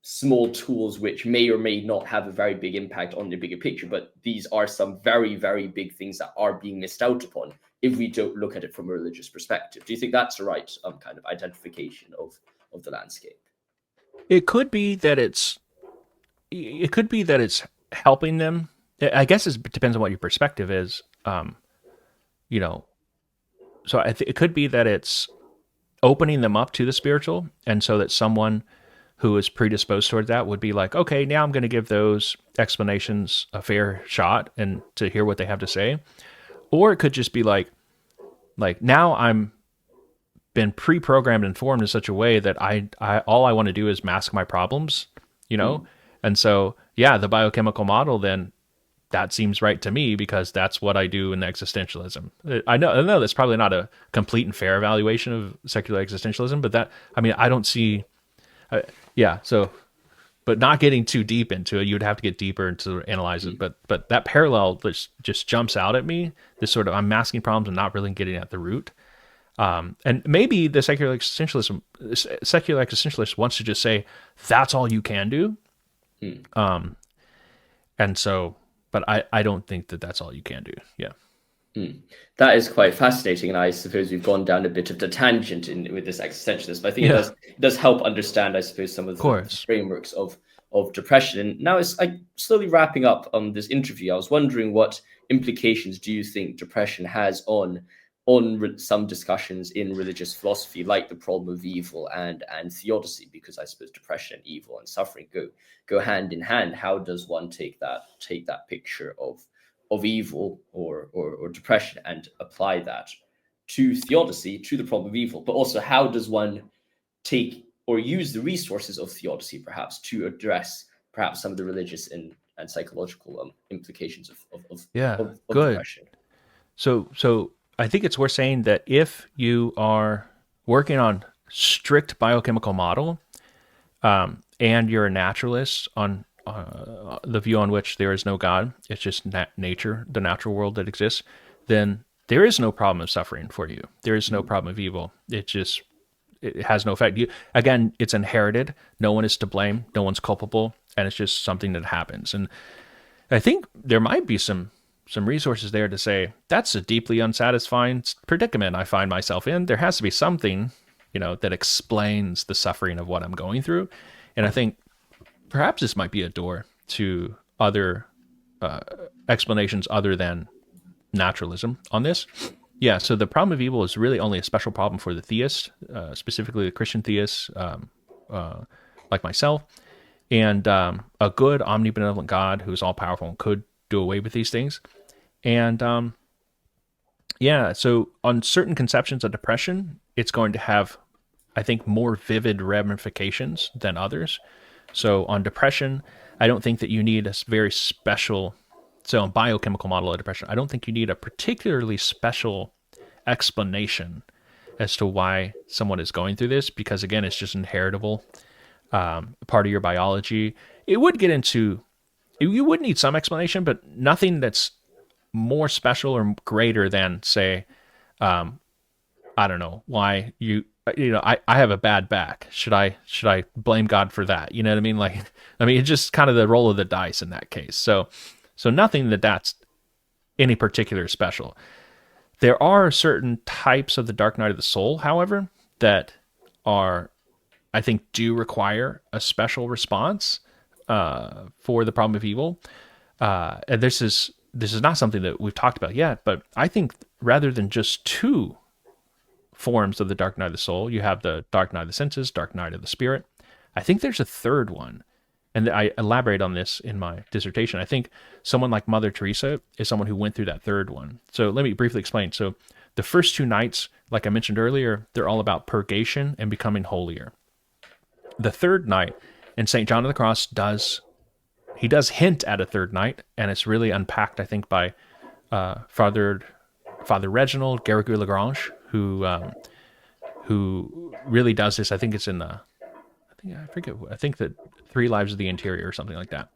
small tools which may or may not have a very big impact on the bigger picture, but these are some very, very big things that are being missed out upon if we don't look at it from a religious perspective. Do you think that's the right kind of identification of the landscape? It could be that it's helping them. I guess it depends on what your perspective is. So it could be that it's opening them up to the spiritual, and so that someone who is predisposed toward that would be like, okay, now I'm going to give those explanations a fair shot and to hear what they have to say. Or it could just be like now I'm been pre-programmed and formed in such a way that I all I want to do is mask my problems, And so, yeah, the biochemical model, then that seems right to me, because that's what I do in the existentialism. I know that's probably not a complete and fair evaluation of secular existentialism, but I don't see, so, but not getting too deep into it, you would have to get deeper into analyze it. But that parallel just jumps out at me. This sort of, I'm masking problems and not really getting at the root. And maybe the secular existentialist wants to just say that's all you can do. And so, but I don't think that that's all you can do. Yeah. That is quite fascinating, and I suppose we've gone down a bit of the tangent with this existentialist, but I think it does help understand, I suppose, some of the frameworks of depression. And now, as I'm slowly wrapping up on this interview, I was wondering, what implications do you think depression has on some discussions in religious philosophy, like the problem of evil and theodicy? Because I suppose depression and evil and suffering go hand in hand. How does one take that picture of evil or depression and apply that to theodicy, to the problem of evil? But also, how does one take or use the resources of theodicy perhaps to address perhaps some of the religious and psychological implications of depression? So I think it's worth saying that if you are working on strict biochemical model, and you're a naturalist on the view on which there is no God, it's just nature, the natural world that exists, then there is no problem of suffering for you. There is no problem of evil. It just it has no effect. Again, it's inherited. No one is to blame. No one's culpable, and it's just something that happens. And I think there might be some resources there to say that's a deeply unsatisfying predicament I find myself in. There has to be something, that explains the suffering of what I'm going through. And I think perhaps this might be a door to other explanations other than naturalism on this. Yeah, so the problem of evil is really only a special problem for the theist, specifically the Christian theists like myself. And a good omnibenevolent God who's all powerful could do away with these things. And yeah, so on certain conceptions of depression, it's going to have, I think, more vivid ramifications than others. So on depression, I don't think that you need a very special, so a biochemical model of depression, I don't think you need a particularly special explanation as to why someone is going through this, because again, it's just inheritable, part of your biology. It would get into, you would need some explanation, but nothing that's more special or greater than, say, I don't know why I have a bad back. Should I blame God for that? You know what I mean? It's just kind of the roll of the dice in that case. So nothing that's any particular special. There are certain types of the dark night of the soul, however, that are, I think, do require a special response for the problem of evil. And this is not something that we've talked about yet, but I think rather than just two forms of the dark night of the soul, you have the dark night of the senses, dark night of the spirit. I think there's a third one, and I elaborate on this in my dissertation. I think someone like Mother Teresa is someone who went through that third one. So let me briefly explain. So the first two nights, like I mentioned earlier, they're all about purgation and becoming holier. The third night, and St. John of the Cross does hint at a third night, and it's really unpacked, I think, by Father Reginald Garrigou-Lagrange, who really does this. I think it's in I think that Three Lives of the Interior or something like that.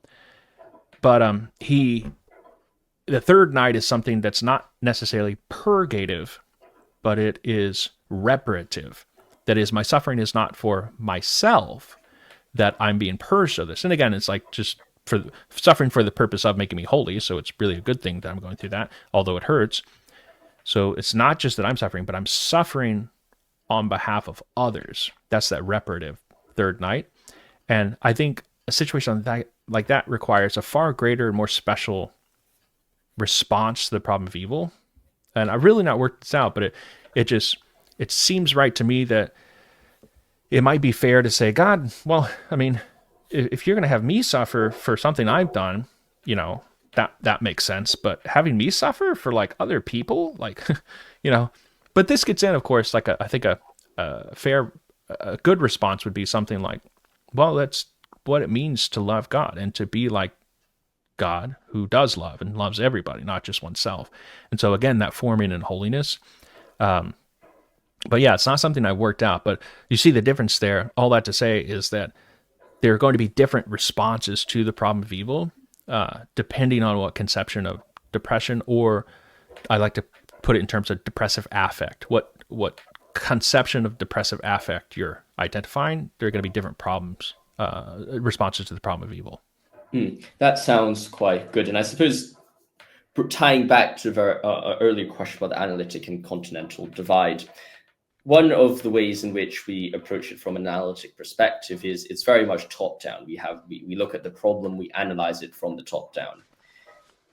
But the third night is something that's not necessarily purgative, but it is reparative. That is, my suffering is not for myself, that I'm being purged of this. And again, it's like just for suffering for the purpose of making me holy. So it's really a good thing that I'm going through that, although it hurts. So it's not just that I'm suffering, but I'm suffering on behalf of others. That's that reparative third night. And I think a situation like that requires a far greater and more special response to the problem of evil. And I've really not worked this out, but it seems right to me that it might be fair to say, God, well, I mean, if you're going to have me suffer for something I've done, that makes sense. But having me suffer for like other people, but this gets in, of course, like I think a good response would be something like, well, that's what it means to love God and to be like God who does love and loves everybody, not just oneself. And so again, that forming in holiness. But yeah, it's not something I've worked out, but you see the difference there. All that to say is that there are going to be different responses to the problem of evil, depending on what conception of depression, or I like to put it in terms of depressive affect. What conception of depressive affect you're identifying, there are going to be different problems, responses to the problem of evil. That sounds quite good. And I suppose tying back to the very earlier question about the analytic and continental divide, one of the ways in which we approach it from an analytic perspective is it's very much top down. We look at the problem, we analyze it from the top down.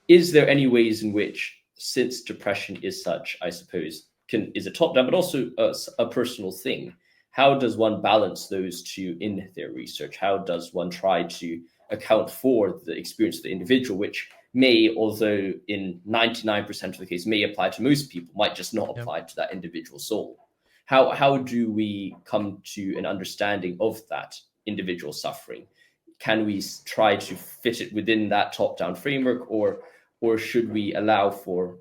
Is there any ways in which, since depression is such, I suppose, is a top down, but also a personal thing, how does one balance those two in their research? How does one try to account for the experience of the individual, which may, although in 99% of the case may apply to most people, might just not apply to that individual soul? How do we come to an understanding of that individual suffering? Can we try to fit it within that top-down framework, or should we allow for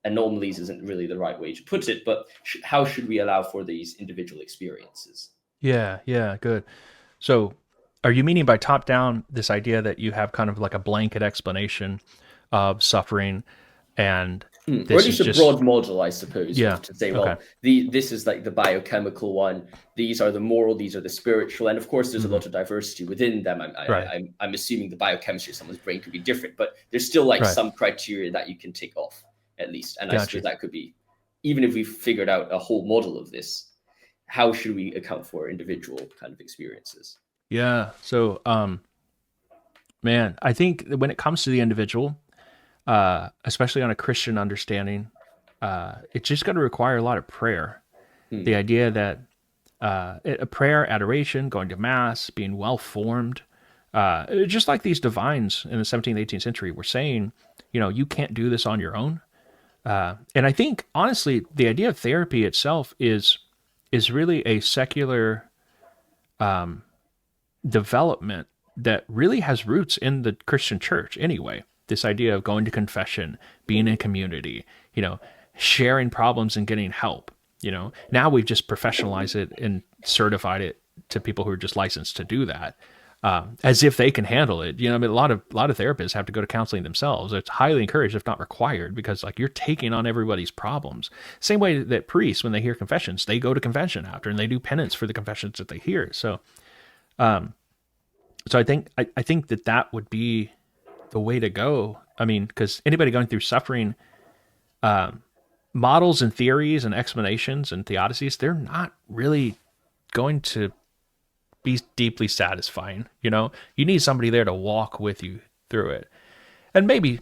anomalies isn't really the right way to put it, but how should we allow for these individual experiences? Yeah, good. So are you meaning by top-down this idea that you have kind of like a blanket explanation of suffering, and Or at This is least a just broad model, I suppose, yeah. to say, Okay. well, this is like the biochemical one. These are the moral. These are the spiritual. And of course, there's a Hmm. lot of diversity within them. Right. I'm assuming the biochemistry of someone's brain could be different, but there's still like Right. some criteria that you can tick off at least. And I suppose Gotcha. that could be, even if we've figured out a whole model of this, how should we account for individual kind of experiences? Yeah. So, man, I think when it comes to the individual, especially on a Christian understanding, it's just going to require a lot of prayer. The Hmm. idea that a prayer, adoration, going to mass, being well formed, just like these divines in the 17th, 18th century were saying, you can't do this on your own. And I think honestly, the idea of therapy itself is really a secular development that really has roots in the Christian church anyway. This idea of going to confession, being in community, sharing problems and getting help. Now we've just professionalized it and certified it to people who are just licensed to do that, as if they can handle it. I mean, a lot of therapists have to go to counseling themselves. It's highly encouraged, if not required, because like you're taking on everybody's problems. Same way that priests, when they hear confessions, they go to confession after and they do penance for the confessions that they hear. So I think that would be the way to go. I mean, because anybody going through suffering, models and theories and explanations and theodicies, they're not really going to be deeply satisfying. You need somebody there to walk with you through it. And maybe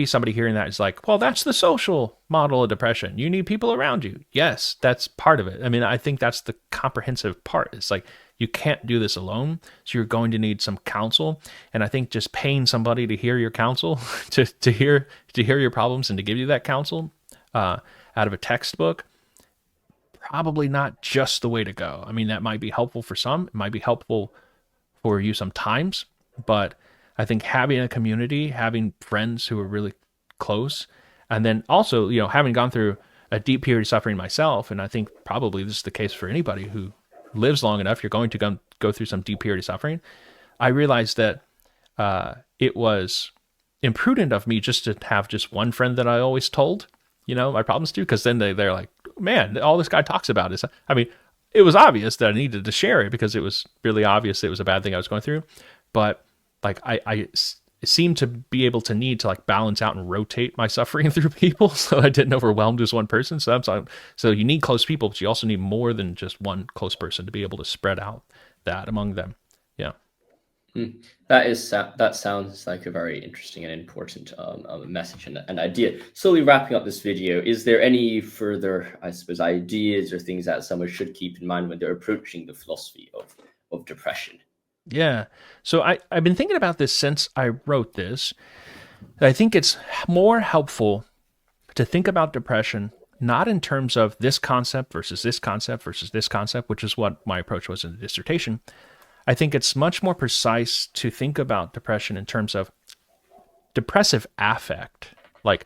somebody hearing that is like, well, that's the social model of depression. You need people around you. Yes, that's part of it. I mean, I think that's the comprehensive part. It's like you can't do this alone, so you're going to need some counsel. And I think just paying somebody to hear your counsel, to hear your problems and to give you that counsel out of a textbook, probably not just the way to go. I mean, that might be helpful for some. It might be helpful for you sometimes, but I think having a community, having friends who are really close, and then also, having gone through a deep period of suffering myself, and I think probably this is the case for anybody who lives long enough, you're going to go through some deep period of suffering. I realized that it was imprudent of me just to have just one friend that I always told, my problems to, because then they're like, man, all this guy talks about is, I mean, it was obvious that I needed to share it because it was really obvious it was a bad thing I was going through. But like, I seemed to be able to need to like balance out and rotate my suffering through people so I didn't overwhelm just one person. So you need close people, but you also need more than just one close person to be able to spread out that among them. Yeah. That sounds like a very interesting and important message and idea. Slowly wrapping up this video, is there any further, I suppose, ideas or things that someone should keep in mind when they're approaching the philosophy of depression? Yeah. So I've been thinking about this since I wrote this. I think it's more helpful to think about depression not in terms of this concept versus this concept versus this concept, which is what my approach was in the dissertation. I think it's much more precise to think about depression in terms of depressive affect. Like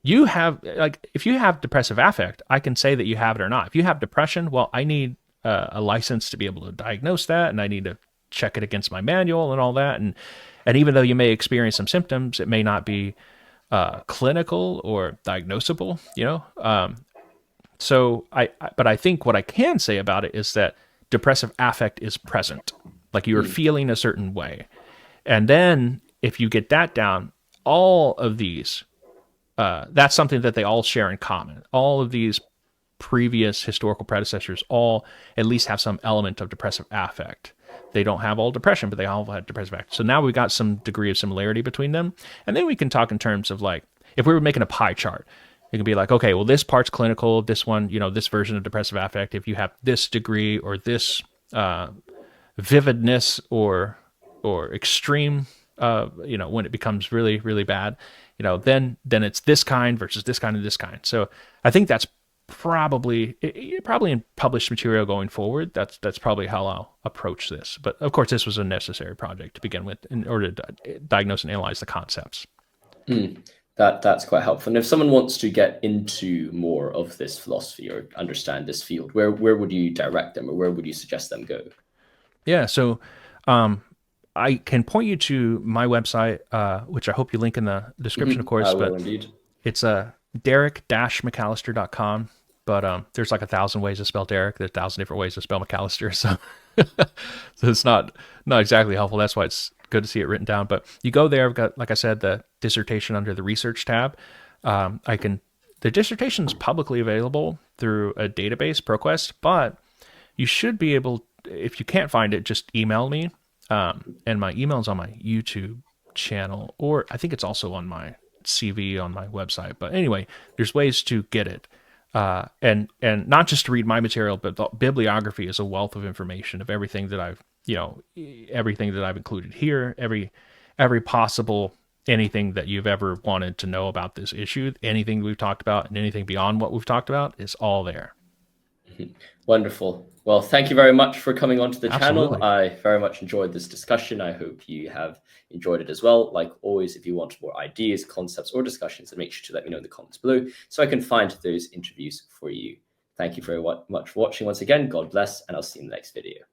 if you have depressive affect, I can say that you have it or not. If you have depression, well, I need a license to be able to diagnose that, and I need to check it against my manual and all that. And even though you may experience some symptoms, it may not be clinical or diagnosable. But I think what I can say about it is that depressive affect is present. Like you are feeling a certain way. And then if you get that down, all of these, that's something that they all share in common. All of these previous historical predecessors all at least have some element of depressive affect. They don't have all depression, but they all have depressive affect. So now we've got some degree of similarity between them. And then we can talk in terms of like, if we were making a pie chart, it could be like, okay, well, this part's clinical, this one, this version of depressive affect, if you have this degree or this vividness or extreme, when it becomes really, really bad, then it's this kind versus this kind and this kind. So I think that's probably in published material going forward. That's probably how I'll approach this. But of course, this was a necessary project to begin with in order to diagnose and analyze the concepts. That's quite helpful. And if someone wants to get into more of this philosophy or understand this field, where would you direct them, or where would you suggest them go? Yeah, so I can point you to my website, which I hope you link in the description, of course. I will But indeed. it's Derek-McAllister.com. But there's like 1,000 ways to spell Derek. There's 1,000 different ways to spell McAllister. So, so it's not exactly helpful. That's why it's good to see it written down. But you go there. I've got, like I said, the dissertation under the research tab. The dissertation is publicly available through a database, ProQuest, but you should be able, if you can't find it, just email me. And my email is on my YouTube channel, or I think it's also on my CV on my website. But anyway, there's ways to get it. And not just to read my material, but the bibliography is a wealth of information of everything that I've included here, every possible anything that you've ever wanted to know about this issue, anything we've talked about, and anything beyond what we've talked about is all there. Wonderful. Well, thank you very much for coming onto the Absolutely. channel. I very much enjoyed this discussion. I hope you have enjoyed it as well. Like always, if you want more ideas, concepts, or discussions, then make sure to let me know in the comments below so I can find those interviews for you. Thank you very much for watching once again. God bless, and I'll see you in the next video.